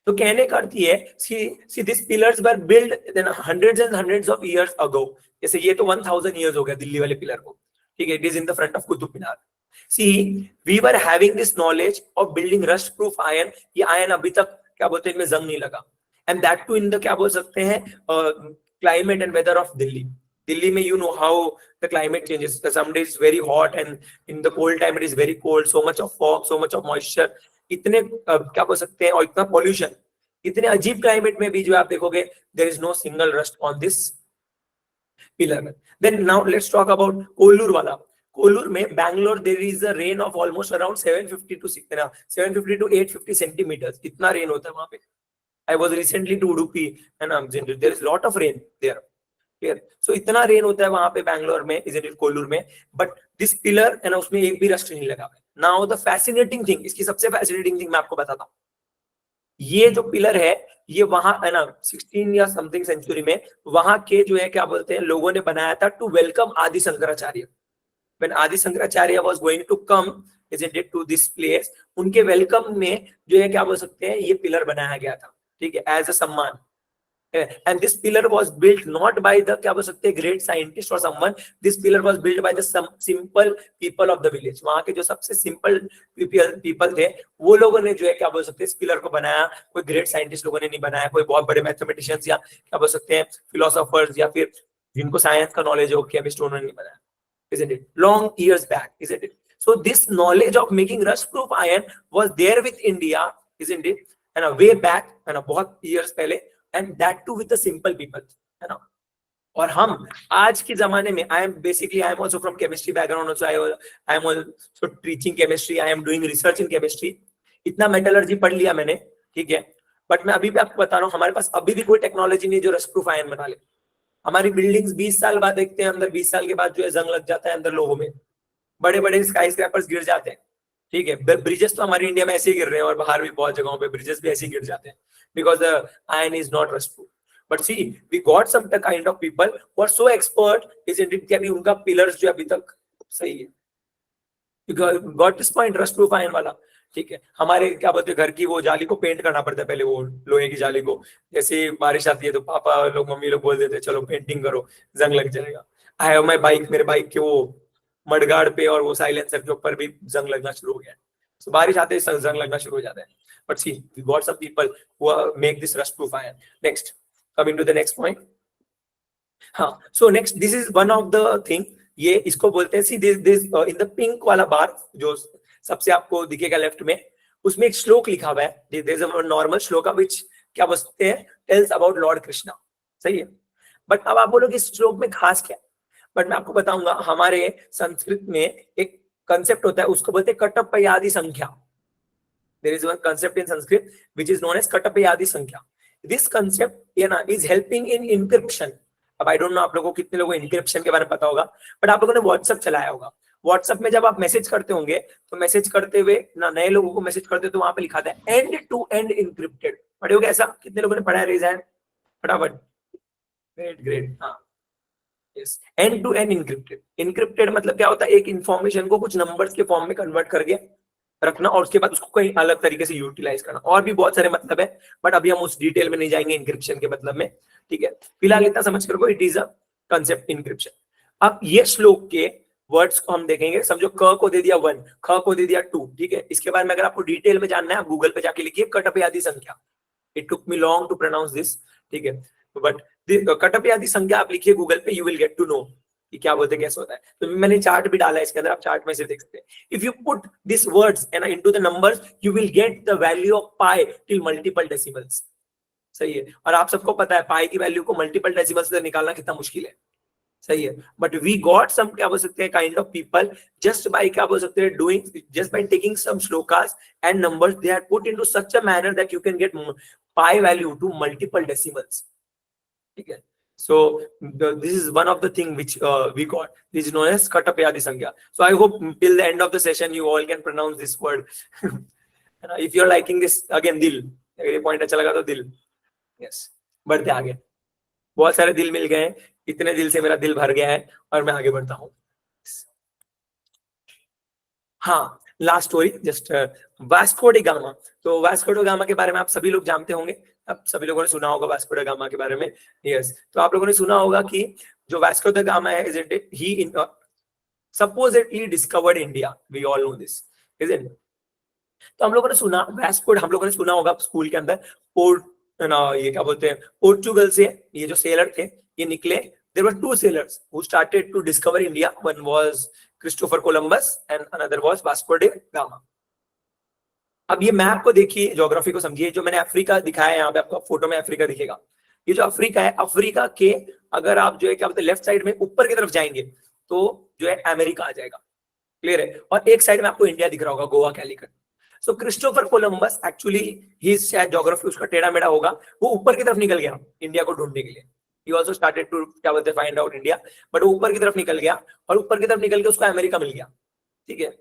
तो कहने का अर्थ ये है, see these pillars were built then hundreds and hundreds of years ago. जैसे ये तो 1000 years हो गया दिल्ली वाले पिलर को. ठीक है, it is in the front of Qutub Minar. See, we were having this knowledge of building rust proof iron. ये आयन अभी तक क्या बोलते हैं इनमें जंग नहीं लगा. And that too in the क्या बोल सकते हैं climate and weather of Delhi. Delhi में you know how the climate changes. Some days very hot and in the cold time it is very cold. So much of fog, so much of moisture. इतने क्या बोल सकते हैं और इतना pollution, इतने अजीब क्लाइमेट में भी जो आप देखोगे there is no single rust on this pillar. Then now let's talk about Kollur वाला. कोल्लूर में Bangalore there is a rain of almost around 750 to 850 centimetres. इतना रेन होता है वहां पे. I was recently to Udupi and there is lot of rain there. Clear. So इतना rain होता है वहां पे बैंगलोर में, इज इट कोल्लूर में, बट दिस पिलर है ना उसमें एक भी रस्ट नहीं लगा. नाउ द फैसिनेटिंग थिंग, इसकी सबसे फैसिनेटिंग थिंग मैं आपको बताता हूँ. ये जो पिलर है ये वहां है ना 16 या समथिंग सेंचुरी में वहां के जो है क्या बोलते हैं लोगों ने बनाया था टू वेलकम आदि Shankaracharya. When Adi Shankaracharya was going to come isn't it to this place, उनके वेलकम में जो है क्या बोल सकते हैं ये पिलर बनाया गया था. ठीक है, एज अ सम्मान. And this pillar was built not by the क्या बोल सकते हैं great scientist or someone. This pillar was built by the some simple people of the village. वहाँ के जो सबसे simple people थे वो लोगों ने जो है क्या बोल सकते हैं इस पिलर को बनाया. कोई great scientist लोगों ने नहीं बनाया, कोई बहुत बड़े mathematicians या क्या बोल सकते हैं philosophers या फिर जिनको साइंस का नॉलेज हो chemist उन्होंने नहीं बनाया. Isn't it? Long years back, isn't it? So this knowledge of making rust-proof iron was there with India, isn't it? And way back, है ना बहुत years पहले. And that too with the simple people, है ना. और हम आज के जमाने में I am also from chemistry background also. I am also teaching chemistry. I am doing research in chemistry. इतना मेटलर्जी पढ़ लिया मैंने. ठीक है, बट मैं अभी भी आपको बता रहा हूँ हमारे पास अभी भी कोई टेक्नोलॉजी नहीं जो रस्ट प्रूफ आयन बना ले. हमारी बिल्डिंग्स 20 साल बाद देखते हैं अंदर 20 साल के बाद जो है जंग लग जाता है अंदर लोगों में. बड़े बड़े स्काई स्क्रैपर्स गिर जाते हैं. ठीक है, ब्रिजेस तो हमारी इंडिया में ऐसे ही गिर रहे हैं और बाहर भी बहुत जगहों पे ब्रिजेस भी ऐसे ही गिर जाते हैं because the iron is not rustproof. But see, we got some kind of people who are so expert, isn't it, कि अभी उनका pillars जो अभी तक सही है. You got this point, rustproof iron वाला. ठीक है, हमारे क्या बोलते हैं घर की वो जाली को पेंट करना पड़ता है पहले, वो लोहे की जाली को. जैसे बारिश आती है तो पापा लोग मम्मी लोग बोल देते हैं चलो पेंटिंग करो जंग लग जाएगा. आई हैव माय बाइक, मेरे बाइक के वो मडगाड़ पे और वो साइलेंसर के ऊपर भी जंग लगना शुरू हो गया है। So, बारिश आते ही जंग लगना शुरू हो जाता है। But see, we got some people who make this rush to fire. Next, coming to the next point. हाँ, so next, this is one of the thing. ये इसको बोलते हैं, see this in the pink वाला बार जो सबसे आपको दिखेगा लेफ्ट में, उसमें एक श्लोक लिखा हुआ है। There is a normal श्लोक which क्या बोलते हैं, tells about Lord Krishna, सही है। बट अब आप बोलोगे इस श्लोक में खास क्या, बट मैं आपको बताऊंगा। हमारे संस्कृत में एक कंसेप्ट होता है, उसको बोलते हैं कटपयादि संख्या। There is one concept in Sanskrit which is known as कटपयादि संख्या। This concept is helping in encryption। अब आई डोंट नो आप लोगों को कितने लोगों को इंक्रिप्शन के बारे में पता होगा, बट आप लोगों ने व्हाट्सएप चलाया होगा। व्हाट्सएप में जब आप मैसेज करते होंगे तो मैसेज करते हुए ना नए लोगों को मैसेज करते तो वहां पे लिखा था एंड टू एंड इंक्रिप्टेड। पढ़े होगे ऐसा? कितने लोगों ने पढ़ा है? रेज हैंड फटाफट। ग्रेट। हाँ, yes, end to end encrypted. Encrypted मतलब क्या होता है? एक इंफॉर्मेशन को कुछ नंबर्स के फॉर्म में कन्वर्ट करके रखना और उसके बाद उसको कहीं अलग तरीके से यूटिलाइज करना। और भी बहुत सारे मतलब है, बट अभी हम उस डिटेल में नहीं जाएंगे इंक्रिप्शन के मतलब में, ठीक है। फिलहाल इतना समझ कर it is a concept encryption. अब ये श्लोक के वर्ड्स को हम देखेंगे। समझो क को दे दिया 1, ख को दे दिया 2, ठीक है। इसके बारे में अगर आपको डिटेल में जानना है, आप गूगल पे जाके लिखिए Katapayadi Sankhya. It took me long to pronounce this, ठीक है, बट कटपयादि संख्या आप लिखिए गूगल पे, you will get to know कि क्या बोलते कैसे होता है। तो मैंने चार्ट भी डाला है इसके अंदर, आप चार्ट में से देख सकते हैं। If you put this words and into the numbers, you will get the value of pi till multiple decimals, सही है। और आप सबको पता है पाई की वैल्यू को मल्टीपल डेसिमल्स से निकालना कितना मुश्किल है, सही है। बट वी गॉट सम क्या बोल सकते हैं kind of people just by क्या बोल सकते हैं doing just by taking some shlokas and numbers, they are put into such a manner that you can get pi value to multiple decimals, ठीक है। So this is one of the thing which we got. This is known as Katapayadi Sankhya. So I hope till the end of the session you all can pronounce this word. If you're liking this, again दिल, अगर ये point अच्छा लगा तो दिल, yes। बढ़ते आगे, बहुत सारे दिल मिल गए, इतने दिल से मेरा दिल भर गया है और मैं आगे बढ़ता हूँ। हाँ, last story just Vasco D gamma. तो वास्को डी गामा के बारे में आप सभी लोग जानते होंगे, अब सभी लोगों ने सुना होगा वास्को डी गामा के बारे में, यस। तो आप लोगों ने सुना होगा कि जो वास्को डी गामा है, isn't it, he supposedly discovered India, we all know this, isn't it? तो हम लोगों ने सुना वास्को, हम लोगों ने सुना होगा स्कूल के अंदर ये क्या बोलते हैं, पोर्चुगल से ये जो सेलर थे ये निकले। There were two sailors who started to discover India. One was Christopher Columbus and another was Vasco da Gama. अब ये मैप को देखिए, ज्योग्राफी को समझिए। जो मैंने अफ्रीका दिखाया है यहाँ पे, आपको फोटो में अफ्रीका दिखेगा। ये जो अफ्रीका है, अफ्रीका के अगर आप जो है क्या बोलते हैं लेफ्ट साइड में ऊपर की तरफ जाएंगे तो जो है अमेरिका आ जाएगा, क्लियर है। और एक साइड में आपको इंडिया दिख रहा होगा, गोवा, कैलिकट। सो क्रिस्टोफर कोलंबस एक्चुअली ही शायद ज्योग्राफी उसका टेढ़ा मेढ़ा होगा, वो ऊपर की तरफ निकल गया इंडिया को ढूंढने के लिए। He also started to क्या बोलते हैं find out India, but वो ऊपर की तरफ निकल गया और ऊपर की तरफ निकल के उसको अमेरिका मिल गया, ठीक है।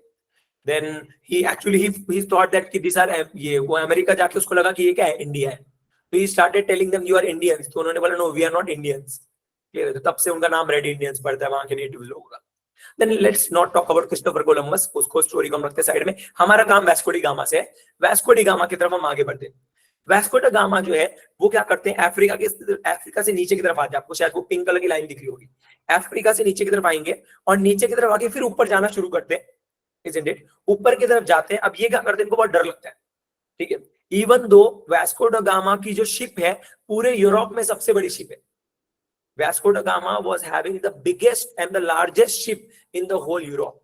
Then he actually he thought that कि these are ये, वो अमेरिका जाके उसको लगा कि ये क्या है, इंडिया है। तो he started telling them you are Indians, तो उन्होंने बोला no we are not Indians, clear है। तो तब से उनका नाम रेड इंडियंस पड़ता है वहां के नेटिव लोगों का। Then let's not talk about Christopher Columbus, उसको स्टोरी को हम रखते साइड में। हमारा काम वास्को डी गामा से है। वास्को डी गामा की तरफ हम आगे बढ़ते हैं। वास्को डी गामा जो है वो क्या करते हैं, अफ्रीका से नीचे की तरफ आते हैं। आपको शायद वो पिंक कलर की लाइन दिख रही होगी। अफ्रीका से नीचे की तरफ आएंगे और नीचे की तरफ आके फिर ऊपर जाना शुरू करते हैं, isn't it? ऊपर की तरफ जाते हैं। अब ये क्या करते हैं, इनको बहुत डर लगता है, ठीक है। Even though Vasco D gamma की जो शिप है पूरे यूरोप में सबसे बड़ी शिप है। Vasco D gamma was having the biggest and the largest ship in the whole Europe,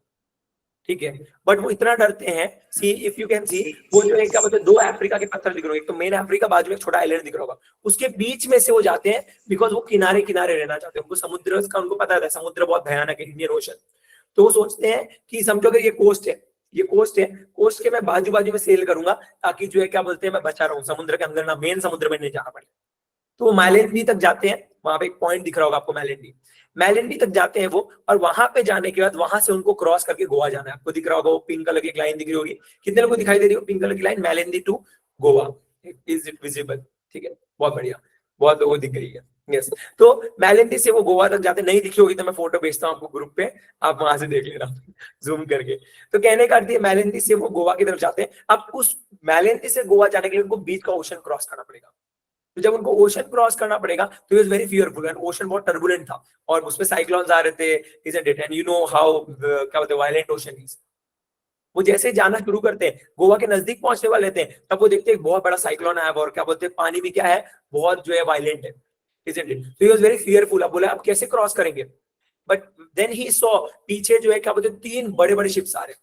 ठीक है। बट वो इतना डरते हैं, सी इफ यू कैन सी, वो जो है क्या बोलते हैं, दो अफ्रीका के पत्थर दिख रहे हैं, एक तो मेन अफ्रीका, बाजू में एक छोटा आइलैंड दिख रहा होगा, उसके बीच में से वो जाते हैं बिकॉज वो किनारे किनारे रहना चाहते हैं। उनको समुद्र का उनको पता है समुद्र बहुत भयानक है, इंडियन ओशन। तो वो सोचते हैं कि समझो अगर ये कोस्ट है, ये कोस्ट है, कोस्ट के मैं बाजू बाजू में सेल करूंगा ताकि जो है क्या बोलते हैं मैं बचा रहूं, समुद्र के अंदर ना मेन समुद्र में नहीं जाना पड़े। तो वो मैलेंडी तक जाते हैं, वहां पे एक पॉइंट दिख रहा होगा आपको, मैलेंडी तक जाते हैं वो। और वहां पे जाने के बाद वहां से उनको क्रॉस करके गोवा जाना है। आपको दिख रहा होगा वो पिंक कलर की लाइन दिख रही होगी, कितने लोगों को दिखाई दे रही हो पिंक कलर की लाइन, मैलेंडी to Goa, is it visible, ठीक है, बहुत बढ़िया, बहुत लोगों को दिख रही है, यस। तो मैलेंडी से वो गोवा तक जाते, नहीं दिखी होगी तो मैं फोटो भेजता हूँ आपको ग्रुप पे, आप वहां से देख लेना जूम करके। तो कहने का अर्थ है मैलेंडी से वो गोवा की तरफ जाते हैं। अब उस मैलेंडी से गोवा जाने के लिए उनको बीच का ओशन क्रॉस करना पड़ेगा। तो जब उनको ओशन क्रॉस करना पड़ेगा तो he was very fearful, and ocean बहुत टर्बुलेंट था और उसमें साइक्लोन्स आ रहे थे, isn't it, and you know how क्या बोलते हैं वायलेंट ओशन इज। वो जैसे ही जाना शुरू करते हैं, गोवा के नजदीक पहुंचने वाले थे, तब वो देखते हैं बहुत बड़ा साइक्लोन आया और क्या बोलते हैं पानी भी क्या है, बहुत जो है वायलेंट है, isn't it? So he was very fearful। अब बोला अब कैसे क्रॉस करेंगे, बट देन ही सॉ पीछे जो है क्या बोलते हैं 3 बड़े बड़े शिप्स आ रहे,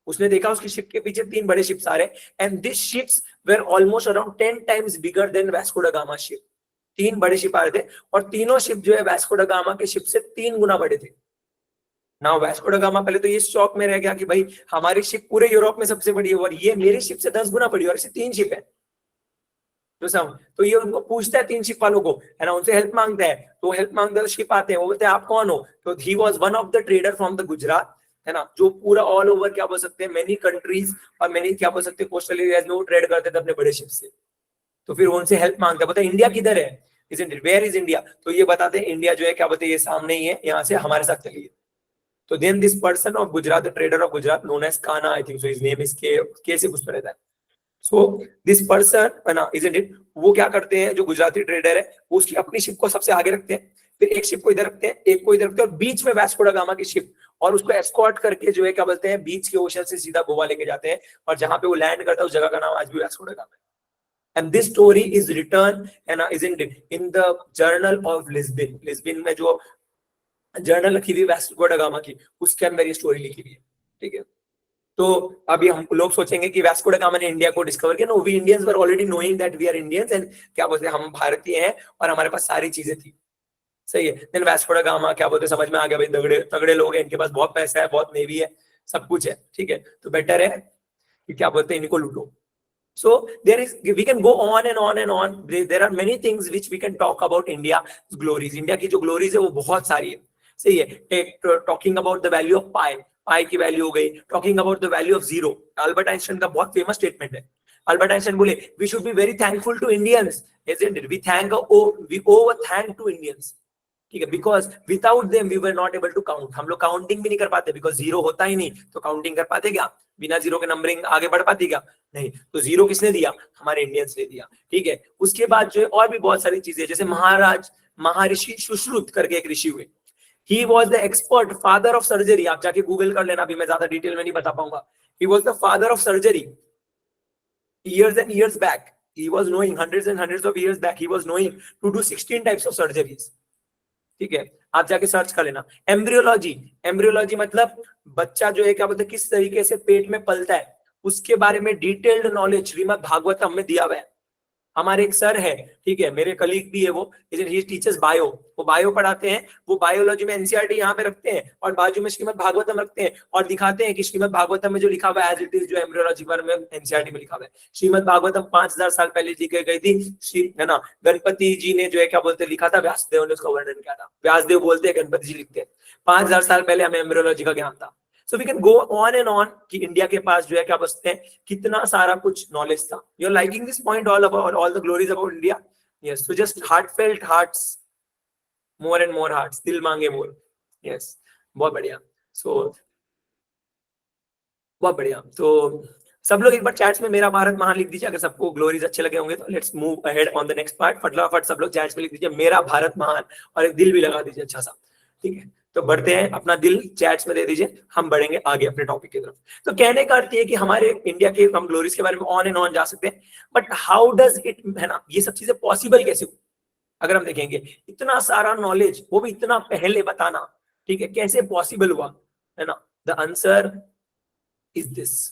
उसने देखा उसकी शिप के पीछे 3 बड़े शिप्स आ रहे, and this ships were almost around 10 times bigger than Vasco da Gama ship. 3 बड़े शिप आ रहे थे और तीनों शिप जो है वास्को ड गामा के शिप से 3 गुना बड़े थे। ना वास्को ड गामा पहले तो ये शॉक में रह गया कि भाई हमारी शिप पूरे यूरोप में सबसे बड़ी है और ये मेरी शिप से 10 गुना बड़ी है और इसे 3 शिप है। तो ये उनको पूछता है 3 शिप वालों को, है ना, उनसे हेल्प मांगता है, तो हेल्प मांगता है, शिप आते हैं, वो बोलते हैं आप कौन हो, तो he was one of the trader from the Gujarat, है ना, जो पूरा ऑल ओवर क्या बोल सकते हैं मेनी कंट्रीज और मेनी क्या बोल सकते हैं कोस्टल एरियाज में वो ट्रेड करते थे अपने बड़े शिप से। तो फिर उनसे हेल्प मांगता है, बोलते हैं इंडिया किधर है, isn't it, where is India? तो ये बताते हैं इंडिया जो है क्या बोलते हैं ये सामने ही है, यहाँ से हमारे साथ चलिए। तो then this person of Gujarat, the trader of Gujarat known as Kana, I think so his name is के से कुछ तो रहता है। सो दिस पर्सन, है ना, isn't it, वो क्या करते हैं जो गुजराती ट्रेडर है वो उसकी अपनी शिप को सबसे आगे रखते हैं, फिर एक शिप को इधर रखते हैं, एक को इधर रखते हैं और बीच में वास्को ड गामा की शिप, और उसको एस्कॉर्ट करके जो है क्या बोलते हैं बीच के ओशन से सीधा गोवा लेके जाते हैं, और जहां पे वो लैंड करता है उस जगह का नाम आज भी वास्को ड गामा है। And this story is written and isn't it in the journal of Lisbon। Lisbon में जो जर्नल लिखी हुई वास्को ड गामा की, उसके अंदर ये स्टोरी लिखी हुई है, ठीक है। तो अभी हम लोग सोचेंगे कि वास्को ड गामा ने इंडिया को डिस्कवर किया, no, we Indians were already knowing that we are Indians and क्या बोलते हैं हम भारतीय हैं और हमारे पास सारी चीजें थी, सही है। देन वास्को ड गामा क्या बोलते हैं समझ में आ गया भाई तगड़े तगड़े लोग हैं, इनके पास बहुत पैसा है, बहुत नेवी है, सब कुछ है, ठीक है, तो बेटर है कि क्या बोलते हैं इनको लूटो। So there is, we can go on and on and on. There are many things which we can talk about India's glories। India की जो ग्लोरीज है वो बहुत सारी है, सही है। Talking about the value of pi, pi की वैल्यू हो गई, talking about the value of zero, Albert Einstein का बहुत फेमस स्टेटमेंट है। अल्बर्ट आइंस्टाइन बोले we should be very thankful to Indians, isn't it? We owe a thank to Indians, ठीक है, because without them we were not able to count. हम लोग counting भी नहीं कर पाते, बिकॉज जीरो होता ही नहीं, तो काउंटिंग कर पाते क्या, बिना जीरो के नंबरिंग आगे बढ़ पाती क्या, नहीं। तो जीरो किसने दिया, हमारे इंडियंस ने दिया, ठीक है। उसके बाद जो है और भी बहुत सारी चीजें, जैसे महर्षि सुश्रुत करके एक ऋषि हुए, he was the expert father of surgery, आप जाके गूगल कर लेना, अभी मैं ज्यादा डिटेल में नहीं बता पाऊंगा। He was the father of surgery years and years back, he was knowing hundreds and hundreds of years back, he was knowing to do 16 types of surgeries, ठीक है, आप जाके सर्च कर लेना। एम्ब्रियोलॉजी, एम्ब्रियोलॉजी मतलब बच्चा जो है क्या बोलते हैं किस तरीके से पेट में पलता है, उसके बारे में डिटेल्ड नॉलेज श्रीमद् भागवतम में दिया हुआ है। हमारे एक सर है, ठीक है, मेरे कलीग भी है वो, ही टीचर्स बायो, वो बायो पढ़ाते हैं, वो बायोलॉजी में एनसीईआरटी यहाँ पे रखते हैं और बाजू में श्रीमद् भागवतम रखते हैं और दिखाते हैं कि श्रीमद् भागवतम में जो लिखा हुआ है एज इट इज जो एम्ब्रियोलॉजी के बारे में एनसीईआरटी में लिखा हुआ है। श्रीमद् भागवतम 5000 साल पहले लिखी गई थी, है ना, गणपति जी ने जो है क्या बोलते लिखा था, व्यासदेव ने उसका वर्णन किया था, व्यासदेव बोलते हैं गणपति जी लिखते हैं। 5000 साल पहले हमें एम्ब्रियोलॉजी का ज्ञान था। So we can go on and on कि इंडिया के पास जो है क्या बोलते हैं कितना सारा कुछ नॉलेज था। You're liking this point all about all the glories about India? Yes. So just heartfelt hearts, more and more hearts, दिल मांगे मोर। Yes. बहुत बढ़िया। So बहुत बढ़िया। तो सब लोग एक बार चैट्स में मेरा भारत महान लिख दीजिए, अगर सबको ग्लोरीज अच्छे लगे होंगे तो let's move ahead on the next part. फटाफट सब लोग चैट्स में लिख दीजिए मेरा भारत महान और एक दिल भी लगा दीजिए अच्छा सा, ठीक है। तो बढ़ते हैं, अपना दिल चैट्स में दे दीजिए, हम बढ़ेंगे आगे अपने टॉपिक की तरफ। तो कहने का अर्थ है कि हमारे इंडिया के हम ग्लोरीज के बारे में ऑन एंड ऑन जा सकते हैं, बट हाउ डज इट, है ना, ये सब चीजें पॉसिबल कैसे हुई? अगर हम देखेंगे इतना सारा नॉलेज, वो भी इतना पहले बताना, ठीक है, कैसे पॉसिबल हुआ, है ना? द आंसर इज दिस,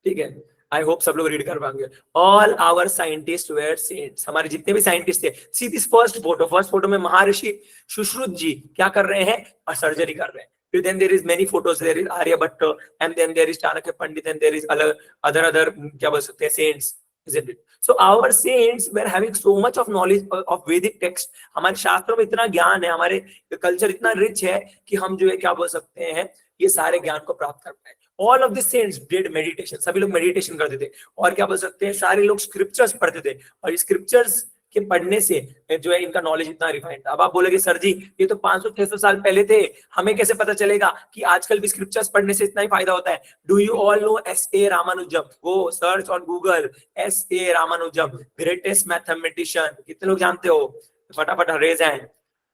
ठीक है। आई होप सब लोग रीड कर पाएंगे। All our scientist were saints, हमारे जितने भी साइंटिस्ट थे। सी दिस फर्स्ट फोटो में महर्षि सुश्रुत जी क्या कर रहे हैं, और सर्जरी कर रहे हैं। फिर then there is many photos, there is Aryabhatta and then there is Chanakya Pandit and there is other क्या बोल सकते हैं saints, isn't it? So our saints were having so much of knowledge of Vedic text। हमारे शास्त्रों में इतना ज्ञान है, हमारे कल्चर इतना रिच है कि हम जो है क्या बोल सकते हैं ये सारे ज्ञान को प्राप्त कर पाए। All of the saints did meditation, सभी लोग मेडिटेशन करते थे, और क्या बोल सकते हैं सारे लोग स्क्रिप्चर्स पढ़ते थे, और स्क्रिप्चर्स कि पढ़ने से जो है इनका नॉलेज इतना रिफाइंड था। अब आप बोलोगे सर जी ये तो 500-600 साल पहले थे, हमें कैसे पता चलेगा कि आजकल भी स्क्रिप्चर्स पढ़ने से इतना ही फायदा होता है? Do you all know S.A. Ramanujan? Go search on Google S.A. Ramanujan, greatest mathematician. कितने लोग जानते हो? फटाफट रेज हैंड।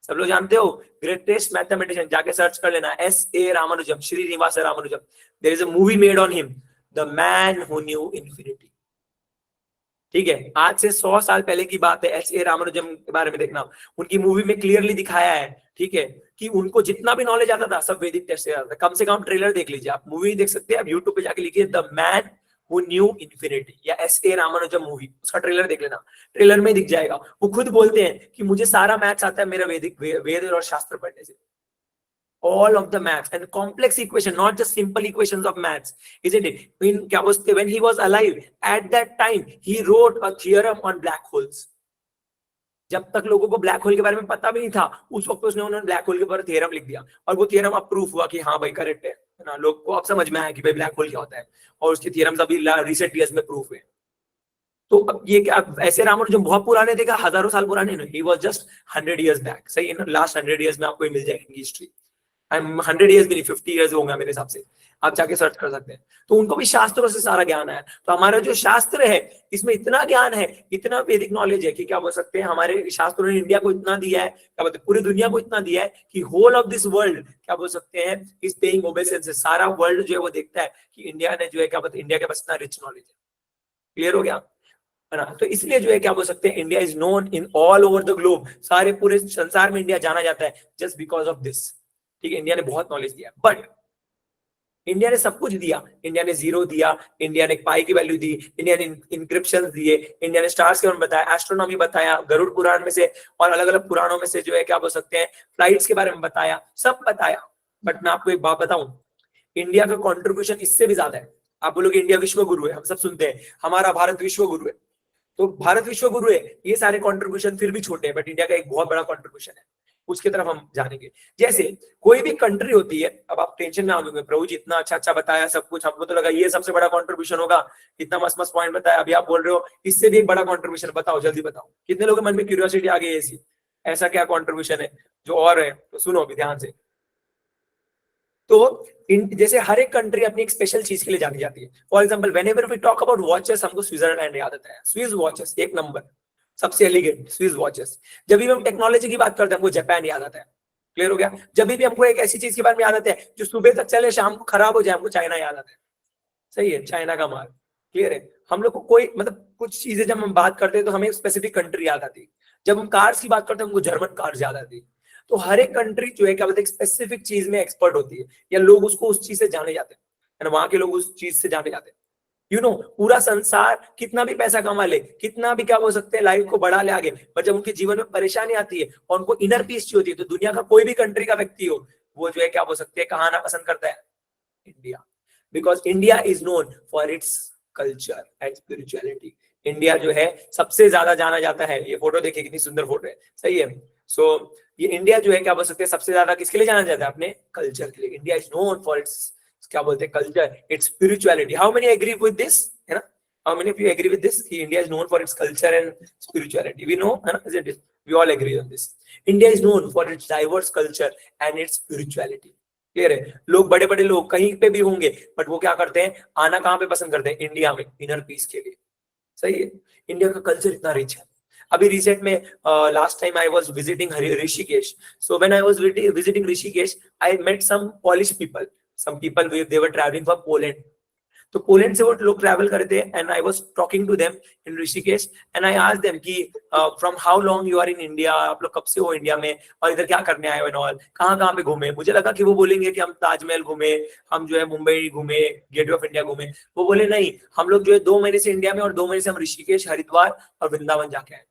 सब लोग जानते हो? ग्रेटेस्ट मैथमेटिशियन, जाके सर्च कर लेना S.A. Ramanujam, Srinivas Ramanujam. There is a movie made on him, the man who knew infinity. ठीक है, आज से 100 साल पहले की बात है। S.A. रामानुजम के बारे में देखना, उनकी मूवी में क्लियरली दिखाया है, ठीक है, कि उनको जितना भी नॉलेज आता था सब वैदिक टेक्स्ट से आता था। कम से कम ट्रेलर देख लीजिए, आप मूवी देख सकते हैं, आप यूट्यूब पे जाके लिखिए the man who knew infinity या S.A. रामानुजम मूवी, उसका ट्रेलर देख लेना, ट्रेलर में दिख जाएगा। वो खुद बोलते हैं कि मुझे सारा मैथ्स आता है मेरा वेद और शास्त्र पढ़ने से। All of the maths and complex equation, not just simple equations of maths, isn't it? When he was alive, at that time, he wrote a theorem on black holes. जब तक लोगों को ब्लैक होल के बारे में पता भी नहीं था, उस वक्त उन्होंने ब्लैक होल के बारे में थ्योरम लिख दिया, और वो थ्योरम अब प्रूफ हुआ कि हाँ भाई करेक्ट है ना। लोग को अब समझ में आया कि भाई ब्लैक होल क्या होता है, और उसके थ्योरम्स अभी रिसेंट ईयर्स में प्रूफ हुए। तो अब ये क्या ऐसे रामानुजम बहुत पुराने थे, हजारों साल पुराने नहीं, he was just 100 years back। सही है ना, लास्ट 100 years में आपको मिल जाएगी हिस्ट्री। 100 years भी नहीं, 50 years होगा मेरे हिसाब से, आप जाके सर्च कर सकते हैं। तो उनको भी शास्त्रों से सारा ज्ञान है। तो हमारा जो शास्त्र है इसमें इतना ज्ञान है, इतना वैदिक नॉलेज है कि क्या बोल सकते हैं, हमारे शास्त्रों ने इंडिया को इतना दिया है, क्या बोलते हैं पूरी दुनिया को इतना दिया है कि होल ऑफ दिस वर्ल्ड क्या बोल सकते हैं इज पेइंग ओबेसेंस। सारा वर्ल्ड जो है वो देखता है कि इंडिया ने जो है क्या बोलते हैं इंडिया के पास इतना रिच नॉलेज है। क्लियर हो गया है ना? तो इसलिए जो है क्या बोल सकते हैं India is known in all over the globe, सारे पूरे संसार में इंडिया जाना जाता है जस्ट बिकॉज ऑफ दिस। ठीक है, इंडिया ने बहुत नॉलेज दिया, बट इंडिया ने सब कुछ दिया। इंडिया ने जीरो दिया, इंडिया ने पाई की वैल्यू दी, इंडिया ने इंक्रिप्शन दिए, इंडिया ने स्टार्स के बारे में बताया, एस्ट्रोनॉमी बताया, गरुड़ पुराण में से और अलग अलग पुराणों में से जो है क्या बोल सकते हैं फ्लाइट्स के बारे में बताया, सब बताया। बट मैं आपको एक बात बताऊं, इंडिया का कॉन्ट्रीब्यूशन इससे भी ज्यादा है। आप बोलोगे इंडिया विश्व गुरु है, हम सब सुनते हैं हमारा भारत विश्व गुरु है, तो भारत विश्व गुरु है, ये सारे कॉन्ट्रीब्यूशन फिर भी छोटे हैं, बट इंडिया का एक बहुत बड़ा कॉन्ट्रीब्यूशन है, उसकी तरफ हम जानेंगे। जैसे कोई भी कंट्री होती है, अब आप टेंशन में आओगे प्रभु जी इतना अच्छा अच्छा बताया सब कुछ, हमको तो लगा ये सबसे बड़ा कंट्रीब्यूशन होगा, इतना मस्त मस्त पॉइंट बताया, अभी आप बोल रहे हो इससे भी एक बड़ा कंट्रीब्यूशन बताओ, जल्दी बताओ। कितने लोगों के मन में क्यूरियोसिटी आ गई ऐसी, ऐसा क्या कंट्रीब्यूशन है जो और है? तो सुनो अभी ध्यान से। तो जैसे हर एक कंट्री अपनी एक स्पेशल चीज के लिए जानी जाती है। For example whenever we talk about watches, हमको स्विट्जरलैंड याद आता है, स्विस वॉचेस एक नंबर, सबसे एलिगेंट स्विस वॉचेस। जब भी हम टेक्नोलॉजी की बात करते हैं हमको जापान याद आता है। क्लियर हो गया? जब भी हमको एक ऐसी चीज के बारे में याद आता है जो सुबह तक चले शाम को खराब हो जाए, हमको चाइना याद आता है। सही है, चाइना का माल। क्लियर है? हम लोग को कोई मतलब कुछ चीजें जब हम बात करते हैं तो हमें स्पेसिफिक कंट्री याद आती है। जब हम कार्स की बात करते हैं हमको जर्मन कार्स याद आती है। तो हर एक कंट्री जो है क्या बोलते हैं स्पेसिफिक चीज में एक्सपर्ट होती है, या लोग उसको उस चीज से जाने जाते हैं, वहां के लोग उस चीज से जाने जाते हैं। यू नो, पूरा संसार कितना भी पैसा कमा ले, कितना भी क्या बोल सकते हैं लाइफ को बढ़ा ले आगे, पर जब उनके जीवन में परेशानी आती है और उनको इनर पीस चाहिए होती है, तो दुनिया का कोई भी कंट्री का व्यक्ति हो, वो जो है क्या बोल सकते हैं कहाँ आना पसंद करता है? India. Because India is known for its culture and spirituality. India जो है सबसे ज्यादा जाना जाता है। ये फोटो देखिए कितनी सुंदर फोटो है, सही है। सो ये इंडिया जो है क्या बोल सकते हैं सबसे ज्यादा किसके लिए जाना जाता है? अपने कल्चर के लिए। India is known for its क्या बोलते हैं culture, its spirituality. How many agree with this, है ना? How many of you agree with this कि India is known for its culture and spirituality? We know, है ना? Is it? We all agree on this. India is known for its diverse culture and its spirituality. Clear है? लोग बड़े बड़े लोग कहीं पे भी होंगे, बट वो क्या करते हैं, आना कहाँ पे पसंद करते हैं? इंडिया में, इनर पीस के लिए। सही है, इंडिया का कल्चर इतना रिच है। अभी रिसेंट में last time I was visiting Rishikesh. So when I was visiting Rishikesh I met some Polish people, some people they were travelling for Poland. तो पोलैंड से वो लोग ट्रैवल कर रहे थे, and I was talking to them in Rishikesh, and I asked them कि from how long you are in India, आप लोग कब से हो इंडिया में और इधर क्या करने आए हो एंड ऑल, कहाँ कहाँ पे घूमे। मुझे लगा कि वो बोलेंगे कि हम ताजमहल घूमे, हम जो है मुंबई घूमे, गेटवे ऑफ इंडिया घूमे। वो बोले नहीं, हम लोग जो है 2 महीने से इंडिया में और 2 महीने से हम ऋषिकेश, हरिद्वार और वृंदावन जाके आए।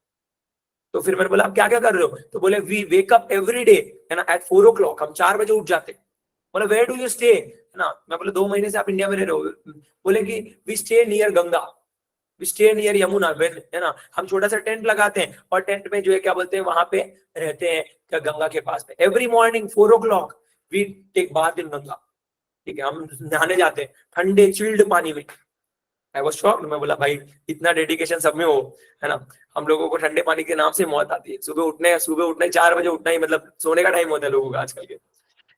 तो फिर मैंने बोला आप क्या क्या कर रहे हो? तो बोले we wake up every day, है ना, एट 4 o'clock, हम 4 बजे उठ जाते। बोले वेयर डू यू स्टे, है ना? मैं बोला 2 महीने से आप इंडिया में रह रहे हो। बोले कि we stay near Ganga, we stay near Yamuna, है ना, हम छोटा सा टेंट लगाते हैं और टेंट में जो है क्या बोलते हैं वहां पे रहते हैं क्या गंगा के पास में। Every morning 4 o'clock we take bath in Ganga. ठीक है, हम नहाने जाते हैं ठंडे चिल्ड पानी में, आई वाज शॉक्ड। मैं बोला भाई इतना डेडिकेशन सब में हो, है ना। हम लोगों को ठंडे पानी के नाम से मौत आती है। सुबह उठना 4 बजे उठना ही मतलब सोने का टाइम होता है लोगों का आजकल के।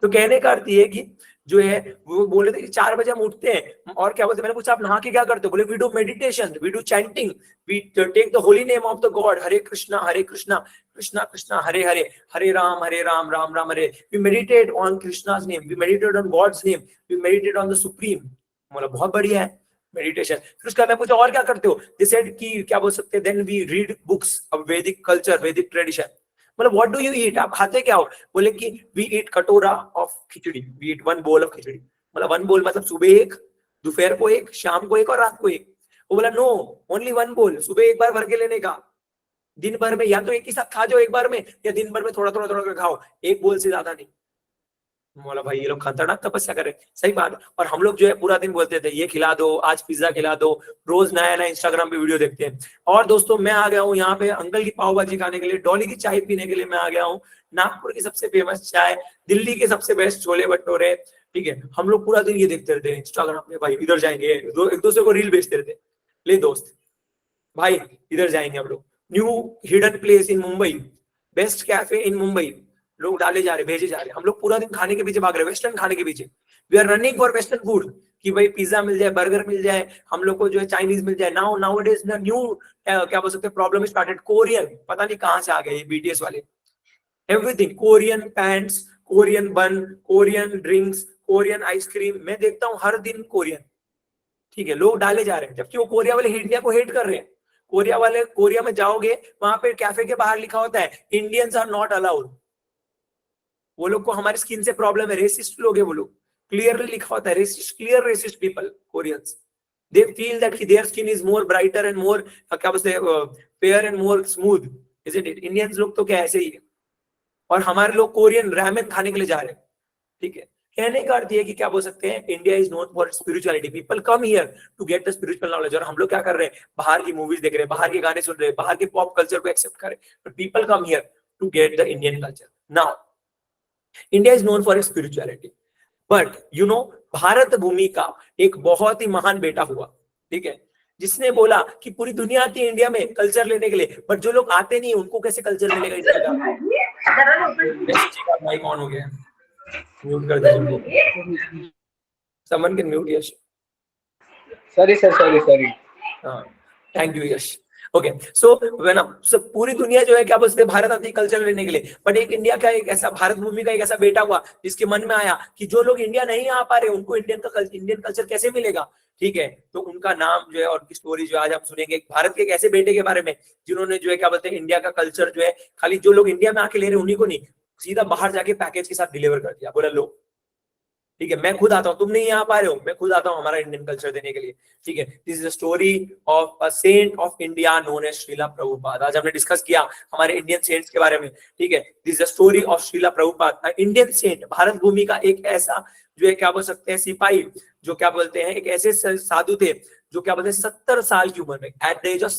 तो कहने का अर्थ ये है कि जो है वो बोले थे कि 4 बजे हम उठते हैं और क्या बोलते हैं, मैंने पूछा आप नहा के क्या करते हो, बोले we do meditation, we do chanting, we take the holy name of the god, Hare Krishna Krishna Krishna Hare Hare, Hare Ram Ram Ram Hare. We meditate on Krishna's name, we meditate on god's name, we meditate on the supreme. बोला बहुत बढ़िया है मेडिटेशन। फिर उसका मैं पूछा और क्या करते हो, दे सेड कि क्या बोल सकते हैं, then we read books of वैदिक कल्चर, वैदिक ट्रेडिशन। मतलब व्हाट डू यू ईट, आप खाते क्या हो, बोले कि वी ईट कटोरा of khichdi, we eat 1 bowl of khichdi. मतलब 1 bowl मतलब सुबह 1, दोपहर को 1, शाम को 1 और रात को 1। वो बोला नो, ओनली 1 bowl, सुबह एक बार भर के लेने का, दिन भर में या तो एक ही साथ खा जाओ एक बार में, या दिन भर में थोड़ा थोड़ा खाओ, 1 bowl से ज्यादा नहीं। बोला भाई ये लोग खतरनाक तपस्या कर रहे हैं। सही बात। और हम लोग जो है पूरा दिन बोलते थे ये खिला दो, आज पिज्जा खिला दो, रोज नया नया इंस्टाग्राम पे वीडियो देखते हैं। और दोस्तों मैं आ गया हूँ यहाँ पे अंकल की पाव भाजी खाने के लिए, डॉली की चाय पीने के लिए मैं आ गया हूँ, नागपुर की सबसे फेमस चाय, दिल्ली के सबसे बेस्ट छोले भटूरे। ठीक है, हम लोग पूरा दिन ये देखते रहते हैं इंस्टाग्राम पे, भाई इधर जाएंगे, एक दूसरे को रील भेजते रहते, ले दोस्त भाई इधर जाएंगे हम लोग, new hidden place in Mumbai, best cafe in Mumbai, लोग डाले जा रहे, भेजे जा रहे। हम लोग पूरा दिन खाने के पीछे भाग रहे, वेस्टर्न खाने के पीछे। We are running for western food, कि भाई पिज्जा मिल जाए, बर्गर मिल जाए, हम लोग को जो है चाइनीज मिल जाए। Now it is the new क्या बोल सकते हैं प्रॉब्लम स्टार्टेड, कोरियन, पता नहीं कहां से आ गए ये बीटीएस वाले, एवरीथिंग कोरियन पैंट्स, कोरियन बन, कोरियन ड्रिंक्स, कोरियन आइसक्रीम, मैं देखता हूँ हर दिन कोरियन। ठीक है, लोग डाले जा रहे हैं, जबकि वो कोरिया वाले इंडिया को हेट कर रहे हैं। कोरिया में जाओगे वहां पे कैफे के बाहर लिखा होता है इंडियंस आर नॉट अलाउड। वो लोग को हमारी स्किन से प्रॉब्लम है, रेसिस्ट लोग है वो लोग, क्लियरली लिखा होता है racist, clear racist people Koreans. They feel that their skin is more brighter and more क्या बोलते हैं fair and more smooth, isn't it. Indians लोग तो क्या ऐसे ही है, और हमारे लोग कोरियन रामेन खाने के लिए जा रहे हैं। ठीक है, कहने का अर्थ ये कि क्या बोल सकते हैं, India is known for spirituality, people come here to get the spiritual knowledge. और हम लोग क्या कर रहे हैं, बाहर की मूवीज देख रहे हैं, बाहर के गाने सुन रहे हैं, बाहर के पॉप कल्चर को एक्सेप्ट कर रहे हैं, but people come here to get the Indian culture. Now India is known for spirituality, but you know Bharat भूमि का एक बहुत ही महान बेटा हुआ, ठीक है, जिसने बोला कि पूरी दुनिया आती है इंडिया में कल्चर लेने के लिए, बट जो लोग आते नहीं उनको कैसे कल्चर मिलेगा इंडिया का। माइक ऑन हो गया, म्यूट कर दीजिए, someone can mute Yash. Sorry sir. हाँ, थैंक यू यश। ओके, सो पूरी दुनिया जो है क्या बोलते हैं भारत आती है कल्चर लेने के लिए, बट एक इंडिया का एक ऐसा, भारत भूमि का एक ऐसा बेटा हुआ जिसके मन में आया कि जो लोग इंडिया नहीं आ पा रहे उनको इंडियन कल्चर कैसे मिलेगा। ठीक है, तो उनका नाम जो है और उनकी स्टोरी जो आज हम सुनेंगे, भारत के एक ऐसे बेटे के बारे में जिन्होंने जो है क्या बोलते हैं इंडिया का कल्चर जो है खाली जो लोग इंडिया में आके ले रहे उन्हीं को नहीं, सीधा बाहर जाके पैकेज के साथ डिलीवर कर दिया। बोला लो ठीक है, मैं खुद आता हूँ, तुम नहीं आ पा रहे हो, मैं खुद आता हूँ हमारा इंडियन कल्चर देने के लिए। ठीक है, this is the story of a saint of India known as Srila Prabhupada. आज हमने डिस्कस किया हमारे इंडियन सेंट्स के बारे में। ठीक है, this is the story of Srila Prabhupada, Indian saint, Bharat भूमि का एक ऐसा जो है क्या बोल सकते हैं सिपाही, जो क्या बोलते हैं एक ऐसे साधु थे जो क्या बोलते हैं 70 साल की उम्र में, एट द एज ऑफ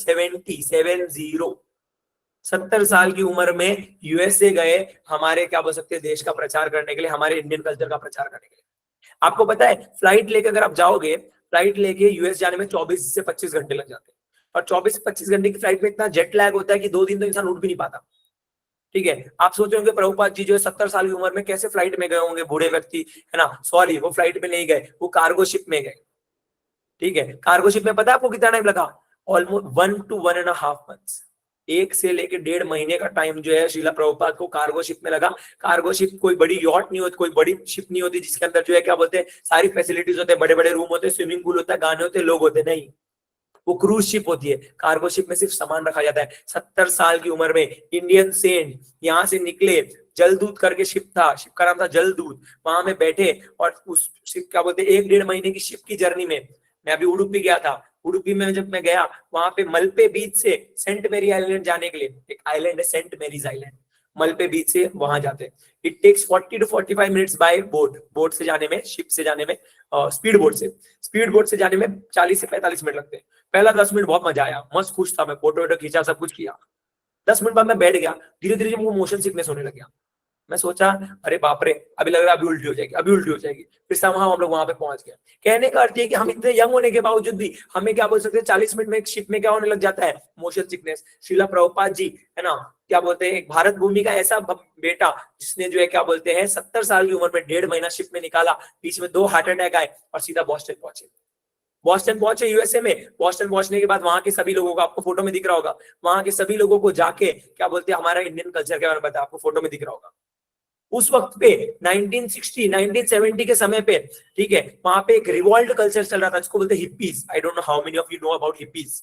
70 साल की उम्र में यूएसए गए हमारे क्या बोल सकते हैं देश का प्रचार करने के लिए, हमारे इंडियन कल्चर का प्रचार करने के लिए। आपको पता है फ्लाइट लेके अगर आप जाओगे, फ्लाइट लेके यूएस जाने में 24 से 25 घंटे लग जाते हैं, और 24 से 25 घंटे की फ्लाइट में इतना जेट लैग होता है कि 2 दिन तो इंसान उठ भी नहीं पाता। ठीक है, आप सोच रहे होंगे प्रभुपाद जी जो है 70 साल की उम्र में कैसे फ्लाइट में गए होंगे, बूढ़े व्यक्ति है ना। सॉरी, वो फ्लाइट में नहीं गए, वो कार्गो शिप में गए। ठीक है, कार्गो शिप में पता है आपको कितना टाइम लगा, ऑलमोस्ट 1 to 1.5 months, 1 से लेके 1.5 महीने का टाइम जो है श्रीला प्रभुपाद को कार्गो शिप में लगा। कार्गो शिप कोई बड़ी यॉट नहीं होती, कोई बड़ी शिप नहीं होती जिसके अंदर जो है क्या बोलते हैं सारी फैसिलिटीज होते हैं, बड़े बड़े रूम होते हैं, स्विमिंग पूल होता है, गाने होते हैं, लोग होते हैं, नहीं, वो क्रूज शिप होती है। कार्गो शिप में सिर्फ सामान रखा जाता है। 70 साल की उम्र में इंडियन सेंट यहाँ से निकले, जलदूत करके शिप था, शिप का नाम था जलदूत, वहां में बैठे और उस शिप क्या बोलते हैं 1-1.5 महीने की शिप की जर्नी में, मैं अभी उडुपी गया था, उडुपी में जब मैं गया वहां पे मलपे बीच से सेंट मेरी आइलैंड जाने के लिए, एक आइलैंड है Saint Mary's island, Malpe beach से वहां जाते, it takes 40 to 45 minutes by boat से जाने में, शिप से जाने में, स्पीड बोट से जाने में 40 से 45 मिनट लगते हैं। पहला 10 मिनट बहुत मजा आया, मस्त खुश था मैं, फोटो खींचा, सब कुछ किया। 10 मिनट बाद मैं बैठ गया, धीरे धीरे वो मोशन सिकनेस होने लग गया, मैं सोचा अरे बाप रे, अभी लग रहा है अभी उल्टी हो जाएगी, अभी उल्टी हो जाएगी, फिर somehow हम लोग वहां पे पहुंच गए। कहने का अर्थ ये कि हम इतने यंग होने के बावजूद भी हमें क्या बोल सकते हैं, 40 मिनट में एक शिप में क्या होने लग जाता है, मोशन सिकनेस। श्रीला प्रभुपाद जी है ना, क्या बोलते हैं, एक भारत भूमि का ऐसा बेटा जिसने जो है क्या बोलते हैं 70 साल की उम्र में 1.5 महीना शिप में निकाला, बीच में 2 हार्ट अटैक आए और सीधा बॉस्टन पहुंचे। बॉस्टन पहुंचे यूएसए में। बॉस्टन पहुंचने के बाद वहां के सभी लोगों को, आपको फोटो में दिख रहा होगा, वहां के सभी लोगों को जाके क्या बोलते हैं हमारा इंडियन कल्चर के बारे में बताया, आपको फोटो में दिख रहा होगा। उस वक्त पे 1960 1970 के समय पे, ठीक है, वहां पे एक रिवॉल्ट कल्चर चल रहा था जिसको बोलते हैं hippies. I don't know how many of you know about hippies.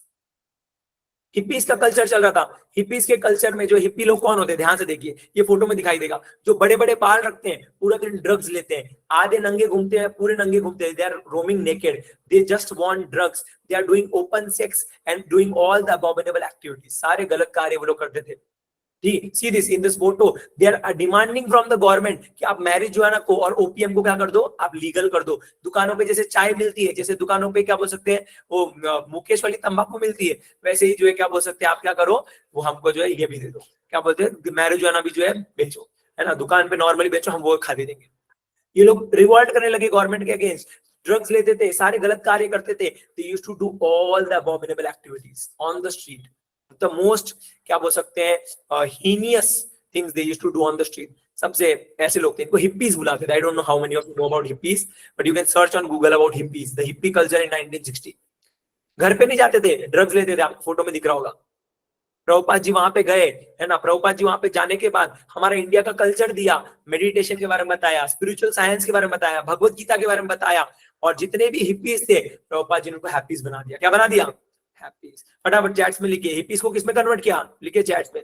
Hippies का कल्चर चल रहा था। हिप्पीज के कल्चर में जो हिप्पी लोग कौन होते हैं, ध्यान से देखिए, ये फोटो में दिखाई देगा, जो बड़े बड़े बाल रखते हैं, पूरा दिन ड्रग्स लेते हैं, आधे नंगे घूमते हैं, पूरे नंगे घूमते हैं, they are roaming naked, they just want drugs, they are doing open sex and doing all the abominable activities. सारे गलत कार्य वो लोग करते थे। See this in this photo, they are demanding from the government कि आप मैरिजुआना को और ओपीएम को क्या कर दो, आप लीगल कर दो। दुकानों पे जैसे चाय मिलती है, जैसे दुकानों पे क्या बोल सकते हैं वो मुकेश वाली तंबाकू मिलती है, वैसे ही जो है क्या बोल सकते हैं आप क्या करो, वो हमको जो है ये भी दे दो, क्या बोलते हैं मैरिजुआना भी जो है बेचो, है ना, दुकान पे नॉर्मली बेचो, हम वो खा दे देंगे। ये लोग रिवॉल्ट करने लगे गवर्नमेंट के अगेंस्ट, ड्रग्स लेते थे, सारे गलत कार्य करते थे। They used to do all the abominable activities on the street. The most क्या बोल सकते हैं heinous things they used to do on the street. सबसे ऐसे लोग थे, इनको हिप्पीज बुलाते थे। I don't know how many of you know about hippies, but you can search on Google about hippies, the hippie culture in 1960. घर पे नहीं जाते थे, ड्रग्स लेते थे, आपको फोटो में दिख रहा होगा। प्रभुपाद जी वहां पे गए, है ना, प्रभुपाद जी वहां पे जाने के बाद हमारा इंडिया का कल्चर दिया, मेडिटेशन के बारे में बताया, स्पिरिचुअल साइंस के बारे में बताया, भगवत गीता के बारे में बताया, और जितने भी हिप्पीज थे प्रभुपाद जी ने उनको हैप्पीज बना दिया। क्या बना दिया? हैप्पीज। फटाफट चैट्स में लिखिए, हिप्पीज को किसमें कन्वर्ट किया, लिखिए चैट्स में।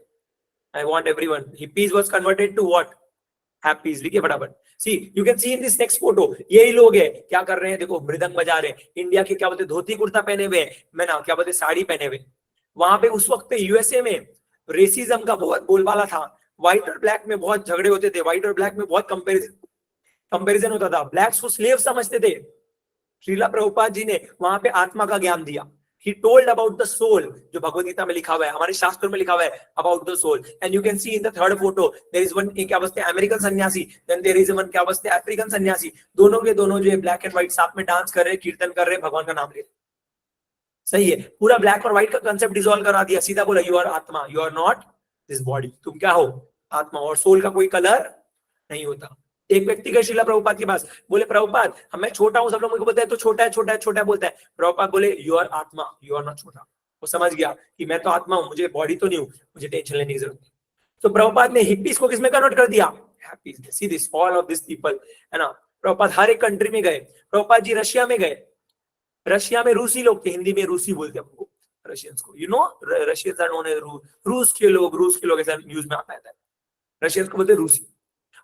I want everyone, hippies was converted to what, happies. लिखिए फटाफट। See you can see in this next photo, यही लोग है, क्या कर रहे हैं, देखो मृदंग बजा रहे हैं, इंडिया के क्या बोलते धोती कुर्ता पहने हुए, मैं ना क्या बोलते साड़ी पहने हुए। वहां पे उस वक्त पे यूएसए में रेसिज्म का बहुत बोलबाला था, व्हाइट और ब्लैक में बहुत झगड़े होते थे, व्हाइट और ब्लैक में बहुत कंपैरिजन होता था, ब्लैक्स को स्लेव समझते थे। श्रीला प्रभुपाद जी ने वहां पे आत्मा का ज्ञान दिया। He told about the soul, जो भगवत गीता में लिखा हुआ है, हमारे शास्त्रों में लिखा हुआ है about the soul. And you can see in the third photo there is one क्या बोलते हैं अमेरिकन सन्यासी, then there is one क्या बोलते हैं अफ्रीकन सन्यासी, दोनों के दोनों जो है ब्लैक एंड व्हाइट साथ में डांस कर रहे हैं, कीर्तन कर रहे हैं, भगवान का नाम ले रहे हैं। सही है, पूरा ब्लैक और व्हाइट का कंसेप्ट डिसॉल्व करा दिया, सीधा बोला you are atma, you are not this body, तुम क्या हो, आत्मा, और सोल का कोई कलर नहीं होता। एक व्यक्ति गए श्रीला प्रभुपाद के पास, बोले प्रभुपाद मैं छोटा हूं, सब लोग मुझे बोलते हैं तो छोटा है छोटा है छोटा है बोलता है। प्रभुपाद बोले you are atma, you are not छोटा। वो समझ गया कि मैं तो आत्मा हूं, मुझे बॉडी तो नहीं हूं, मुझे टेंशन लेने की जरूरत नहीं। तो प्रभुपाद ने हिप्पीज को किसमें कन्वर्ट कर दिया, happies. See this all of this people, है ना। प्रभुपाद हर एक कंट्री में गए। प्रभुपाद जी रशिया में गए, रशिया में रूसी लोग थे, हिंदी में रूसी बोलते हैं उनको, रशियंस को, you know Russians are known as रूस के लोग ऐसा न्यूज में आता है, रशियंस को बोलते रूसी।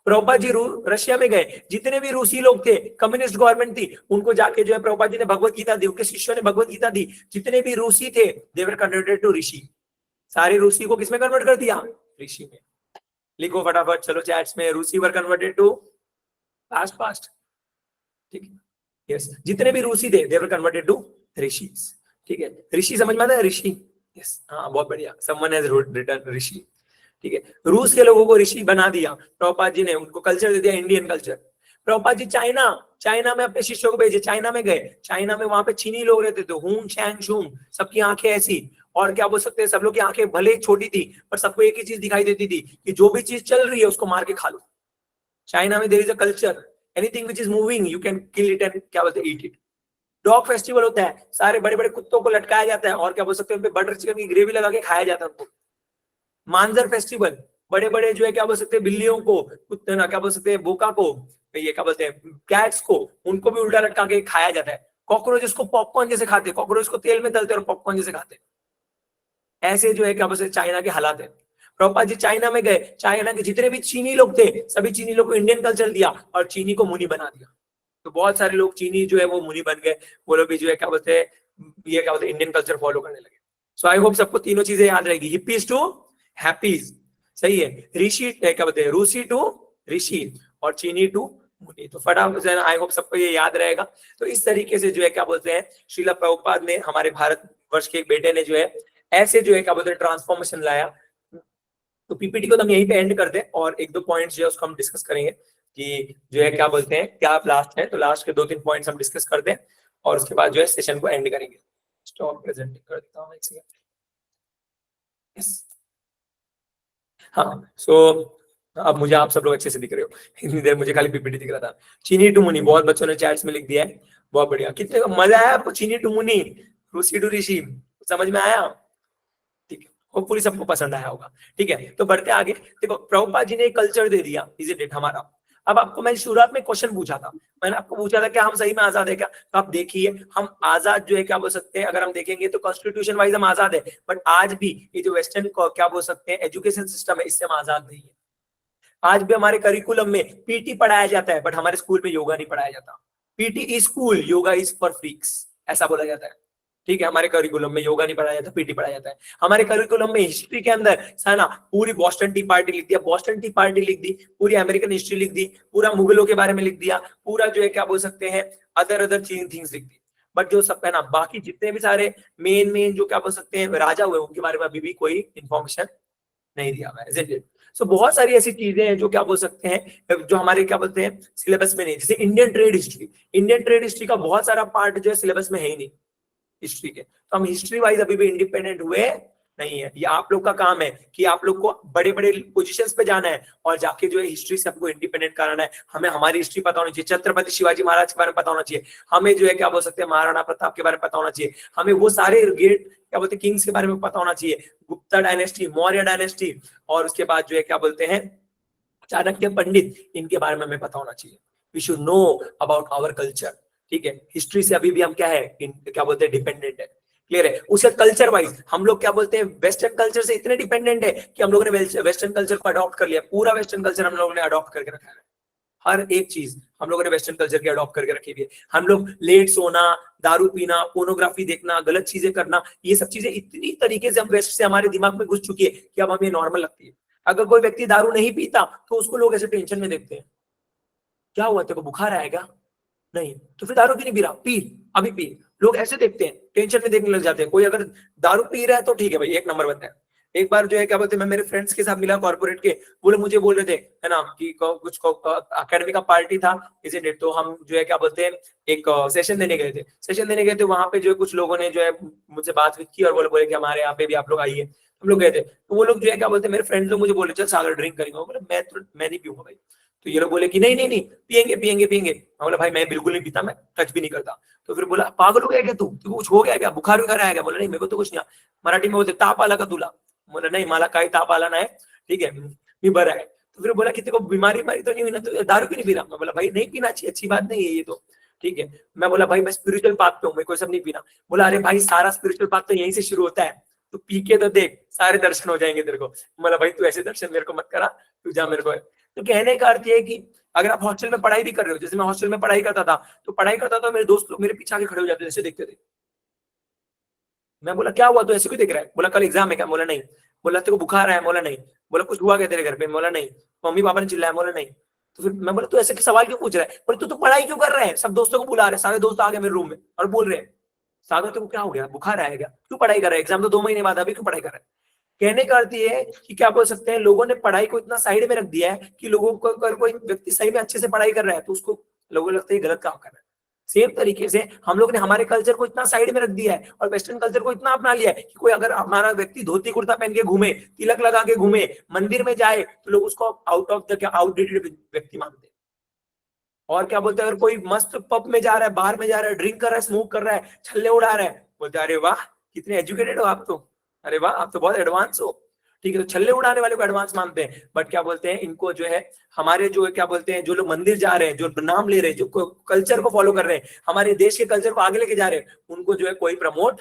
प्रभुपाद जी रशिया में गए, जितने भी रूसी लोग थे, कम्युनिस्ट गवर्नमेंट थी, उनको जाके जो है प्रभुपाद जी ने भगवत गीता दी, उनके शिष्यों ने भगवत गीता दी। जितने भी रूसी थे दे वर कन्वर्टेड टू ऋषि। सारे रूसी को किसमें कन्वर्ट कर दिया, ऋषि में। लिखो फटाफट, चलो चैट्स में, रूसी वर कन्वर्टेड टू पास्ट, ठीक है, यस। जितने भी रूसी थे दे वर कन्वर्टेड टू ऋषि, ठीक है। ऋषि समझ में आता है, ऋषि, यस, हाँ बहुत बढ़िया, समवन हैज रिटन ऋषि, ठीक है। रूस के लोगों को ऋषि बना दिया प्रभुपाद जी ने, उनको कल्चर दे दिया Indian culture. Prabhupada ji China में अपने शिष्यों को भेजे, चाइना में गए, चाइना में वहां पे चीनी लोग रहते थे, हुंग शैंग शूंग, सबकी आंखें ऐसी, और क्या बोल सकते हैं सब लोग की आंखें भले छोटी थी पर सबको एक ही चीज दिखाई देती थी कि जो भी चीज चल रही है उसको मार के खा लो। चाइना में there is a culture, anything which is moving you can kill it and क्या बोलते हैं ईट इट। डॉग फेस्टिवल होता है, सारे बड़े बड़े कुत्तों को लटकाया जाता है और क्या बोल सकते हैं उन पे बटर चिकन की ग्रेवी लगा के खाया जाता है उनको। मांजर फेस्टिवल, बड़े बड़े जो है क्या बोल सकते हैं बिल्लियों को, कुत्ते ना क्या बोल सकते हैं बोका को, ये क्या बोलते हैं कैट्स को, उनको भी उल्टा लटका के खाया जाता है। कॉकरोच को पॉपकॉर्न जैसे खाते, कॉकरोच को तेल में तलते और पॉपकॉर्न जैसे खाते। ऐसे जो है क्या बोलते हैं चाइना के हालात है। प्रभुपाद जी चाइना में गए, चाइना के जितने भी चीनी लोग थे सभी चीनी लोग को इंडियन कल्चर दिया और चीनी को मुनि बना दिया। तो बहुत सारे लोग चीनी जो है वो मुनि बन गए, वो लोग भी जो है क्या बोलते हैं ये क्या बोलते हैं इंडियन कल्चर फॉलो करने लगे। सो आई होप सबको तीनों चीजें याद रहेगी, हिप्पीज टू हैप्पीज, सही है, ऋषि क्या बोलते हैं रूसी टू ऋषि और चीनी टू मुनि। तो फटाफट से आई होप सबको ये याद रहेगा। तो इस तरीके से जो है क्या बोलते हैं श्रीला प्रभुपाद ने, हमारे भारत वर्ष के एक बेटे ने जो है ऐसे जो है क्या बोलते हैं ट्रांसफॉर्मेशन लाया। तो पीपीटी को तो हम यहीं पे एंड करते हैं और एक दो पॉइंट्स जो है उसको हम डिस्कस करेंगे कि जो है क्या बोलते हैं, क्या लास्ट है, तो लास्ट के 2-3 पॉइंट्स हम डिस्कस करते हैं और उसके बाद जो है सेशन को एंड करेंगे। स्टॉप प्रेजेंटिंग कर देता हूं एक सेकंड। यस, हाँ, सो अब मुझे आप सब लोग अच्छे से दिख रहे हो, इतनी देर मुझे खाली पीपीटी दिख रहा था। चीनी टू मुनी, बहुत बच्चों ने चैट्स में लिख दिया है, बहुत बढ़िया। कितने को मजा आया आपको? चीनी टू मुनी, ऋषि टू ऋषि, समझ में आया? ठीक है, होपफुली सबको पसंद आया होगा। ठीक है, तो बढ़ते आगे। देखो, प्रभुपाद जी ने एक कल्चर दे दिया, इज इट हमारा। अब आपको मैंने शुरुआत में क्वेश्चन पूछा था, मैंने आपको पूछा था क्या हम सही में आजाद है क्या? तो आप देखिए, हम आजाद जो है क्या बोल सकते हैं, अगर हम देखेंगे तो कॉन्स्टिट्यूशन वाइज हम आजाद है, बट आज भी ये जो वेस्टर्न क्या बोल सकते हैं एजुकेशन सिस्टम है, इससे हम आजाद नहीं है। आज भी हमारे करिकुलम में पीटी पढ़ाया जाता है, बट हमारे स्कूल में योगा नहीं पढ़ाया जाता। PT is cool, yoga is for freaks, ऐसा बोला जाता है। ठीक है, हमारे करिकुलम में योगा नहीं पढ़ाया जाता, पीटी पढ़ाया जाता है। हमारे करिकुलम में हिस्ट्री के अंदर साना पूरी बॉस्टन टी पार्टी लिख दिया, बॉस्टन टी पार्टी लिख दी, पूरी अमेरिकन हिस्ट्री लिख दी, पूरा मुगलों के बारे में लिख दिया, पूरा जो है क्या बोल सकते हैं अदर थिंग्स लिख दी। बट जो सब है ना, बाकी जितने भी सारे मेन जो क्या बोल सकते हैं राजा हुए, उनके बारे में अभी भी कोई इंफॉर्मेशन नहीं दिया हुआ है। सो बहुत सारी ऐसी चीजें हैं जो क्या बोल सकते हैं जो हमारे क्या बोलते हैं सिलेबस में नहीं। जैसे इंडियन ट्रेड हिस्ट्री का बहुत सारा पार्ट जो है सिलेबस में है ही नहीं हिस्ट्री के। तो हम हिस्ट्री वाइज अभी भी इंडिपेंडेंट हुए नहीं है। ये आप लोग का काम है कि आप लोग को बड़े बड़े पोजीशंस पे जाना है और जाके जो है हिस्ट्री से हमको इंडिपेंडेंट कराना है। हमें हमारी हिस्ट्री पता होनी चाहिए, छत्रपति शिवाजी महाराज के बारे में पता होना चाहिए, हमें जो है क्या बोल सकते हैं महाराणा प्रताप के बारे में पता होना चाहिए, हमें वो सारे ग्रेट क्या बोलते हैं किंग्स के बारे में पता होना चाहिए, गुप्ता डायनेस्टी, मौर्य डायनेस्टी, और उसके बाद जो है क्या बोलते हैं चाणक्य पंडित, इनके बारे में हमें पता होना चाहिए। We should know about our culture. ठीक है, हिस्ट्री से अभी भी हम क्या है क्या बोलते हैं डिपेंडेंट है। क्लियर है? उसके कल्चर वाइज हम लोग क्या बोलते हैं वेस्टर्न कल्चर से इतने डिपेंडेंट है कि हम लोगों ने वेस्टर्न कल्चर को अडॉप्ट कर लिया। पूरा वेस्टर्न कल्चर हम लोगों ने अडॉप्ट करके रखा है, हर एक चीज हम लोगों ने वेस्टर्न कल्चर की अडॉप्ट करके रखी हुई है। हम लोग लेट सोना, दारू पीना, पोर्नोग्राफी देखना, गलत चीजें करना, ये सब चीजें इतनी तरीके से हम वेस्ट से हमारे दिमाग में घुस चुकी है कि अब हमें नॉर्मल लगती है। अगर कोई व्यक्ति दारू नहीं पीता तो उसको लोग ऐसे टेंशन में देखते हैं, क्या हुआ तेरे को बुखार आएगा? नहीं, तो फिर दारू क्यों नहीं पी रहा? पी, अभी पी। लोग ऐसे देखते हैं, टेंशन में देखने लग जाते हैं। कोई अगर दारू पी रहा है तो ठीक है भाई, एक नंबर बनता है। एक बार जो है क्या बोलते हैं मैं मेरे फ्रेंड्स के साथ मिला कॉर्पोरेट के, वो लोग मुझे बोल रहे थे है ना कि कुछ अकेडमी का पार्टी था इसी डेट, तो हम जो है क्या बोलते हैं एक सेशन देने गए थे। वहां पे जो है कुछ लोगों ने जो है मुझसे बात की और वो लोग बोले कि हमारे यहाँ पे भी आप लोग आइए। हम लोग गए थे, तो वो लोग जो है क्या बोलते हैं मेरे फ्रेंड्स लोग मुझे बोले चल सागर ड्रिंक करेंगे। बोले मैं नहीं पीऊंगा भाई। तो ये लोग बोले कि नहीं पियेंगे। मैं बोला भाई मैं बिल्कुल नहीं पीता, मैं टच भी नहीं करता। तो फिर बोला पागल हो गया क्या तू? कुछ हो गया क्या? बुखार वगैरह आया क्या? बोला नहीं मेरे को तो कुछ नहीं। मराठी में बोलते ताप आला का तुला? बोला नहीं मला काही ताप आला नाही, ठीक है मी बरा है। तो फिर बोला कि तेरे को बीमारी तो नहीं हुई ना, तो दारू क्यों नहीं पी रहा? मैं बोला भाई नहीं पीना चाहिए, अच्छी बात नहीं है ये तो, ठीक है। मैं बोला भाई मैं स्पिरिचुअल पाथ पे हूँ, मेरे को सब नहीं पीना। बोला अरे भाई सारा स्पिरिचुअल पाथ तो यहीं से शुरू होता है, तो पी के तो देख सारे दर्शन हो जाएंगे तेरे को। बोला भाई तू ऐसे दर्शन मेरे को मत करा, तू जा मेरे को। तो कहने का अर्थ है कि अगर आप हॉस्टल में पढ़ाई भी कर रहे हो, जैसे मैं हॉस्टल में पढ़ाई करता था, तो मेरे दोस्त लोग मेरे पीछे आके खड़े हो जाते जैसे देखते थे। मैं बोला क्या हुआ, तो ऐसे क्यों देख रहा है? बोला कल एग्जाम है क्या? बोला नहीं। बोला तेरे को बुखार आया? बोला नहीं। बोला कुछ हुआ क्या तेरे घर पे? बोला नहीं। मम्मी पापा ने चिल्लाया? बोला नहीं। तो फिर मैं बोला तू ऐसे सवाल क्यों पूछ रहा है? बोले तू पढ़ाई क्यों कर रहा है? सब दोस्तों को बुला रहे, सारे दोस्त आ गए मेरे रूम में और बोल रहे हैं सागर तेरे को क्या हो गया, बुखार आएगा, क्यों पढ़ाई कर रहा है? एग्जाम तो 2 महीने बाद, अभी क्यों पढ़ाई कर रहा है? कहने का अर्थ ये है कि क्या बोल सकते हैं लोगों ने पढ़ाई को इतना साइड में रख दिया है कि लोगों को अगर कोई व्यक्ति सही में अच्छे से पढ़ाई कर रहा है तो उसको लोगों को लगता है गलत काम कर रहा है। सेम तरीके से हम लोग ने हमारे कल्चर को इतना साइड में रख दिया है और वेस्टर्न कल्चर को इतना अपना लिया है कि कोई अगर हमारा व्यक्ति धोती कुर्ता पहन के घूमे, तिलक लगा के घूमे, मंदिर में जाए, तो लोग उसको आउट ऑफ द आउटडेटेड व्यक्ति मानते हैं। और क्या बोलते हैं अगर कोई मस्त पब में जा रहा है, बार में जा रहा है, ड्रिंक कर रहा है, स्मोक कर रहा है, छल्ले उड़ा रहा है, बोलते अरे वाह कितने एजुकेटेड हो आप तो, अरे वाह आप तो बहुत एडवांस हो, ठीक है। तो छल्ले उड़ाने वाले को एडवांस मानते हैं। बट क्या बोलते हैं इनको जो है हमारे जो है क्या बोलते हैं जो लोग मंदिर जा रहे हैं, जो नाम ले रहे हैं, जो कल्चर को फॉलो कर रहे हैं, हमारे देश के कल्चर को आगे लेके जा रहे हैं, उनको जो है कोई प्रमोट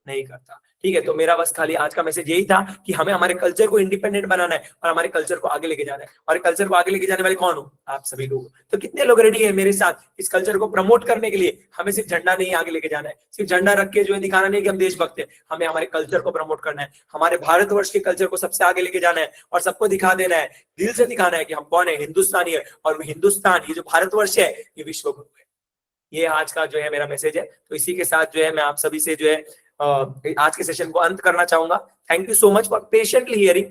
नहीं करता, ठीक है। तो मेरा बस खाली आज का मैसेज यही था कि हमें हमारे कल्चर को इंडिपेंडेंट बनाना है और हमारे कल्चर को आगे लेके जाना है। और कल्चर को आगे लेके जाने वाले कौन हो? आप सभी लोग। तो कितने लोग रेडी है मेरे साथ इस कल्चर को प्रमोट करने के लिए? हमें सिर्फ झंडा नहीं आगे लेके जाना है, सिर्फ झंडा रख के जो है दिखाना नहीं कि हम देशभक्त हैं, हमें हमारे कल्चर को प्रमोट करना है, हमारे भारतवर्ष के कल्चर को सबसे आगे लेके जाना है और सबको दिखा देना है, दिल से दिखाना है कि हम कौन है, हिंदुस्तानी है। और हिंदुस्तान, ये जो भारतवर्ष है, ये विश्व गुरु है। ये आज का जो है मेरा मैसेज है। तो इसी के साथ जो है मैं आप सभी से जो है आज के सेशन को अंत करना चाहूंगा। Thank you so much for patiently hearing.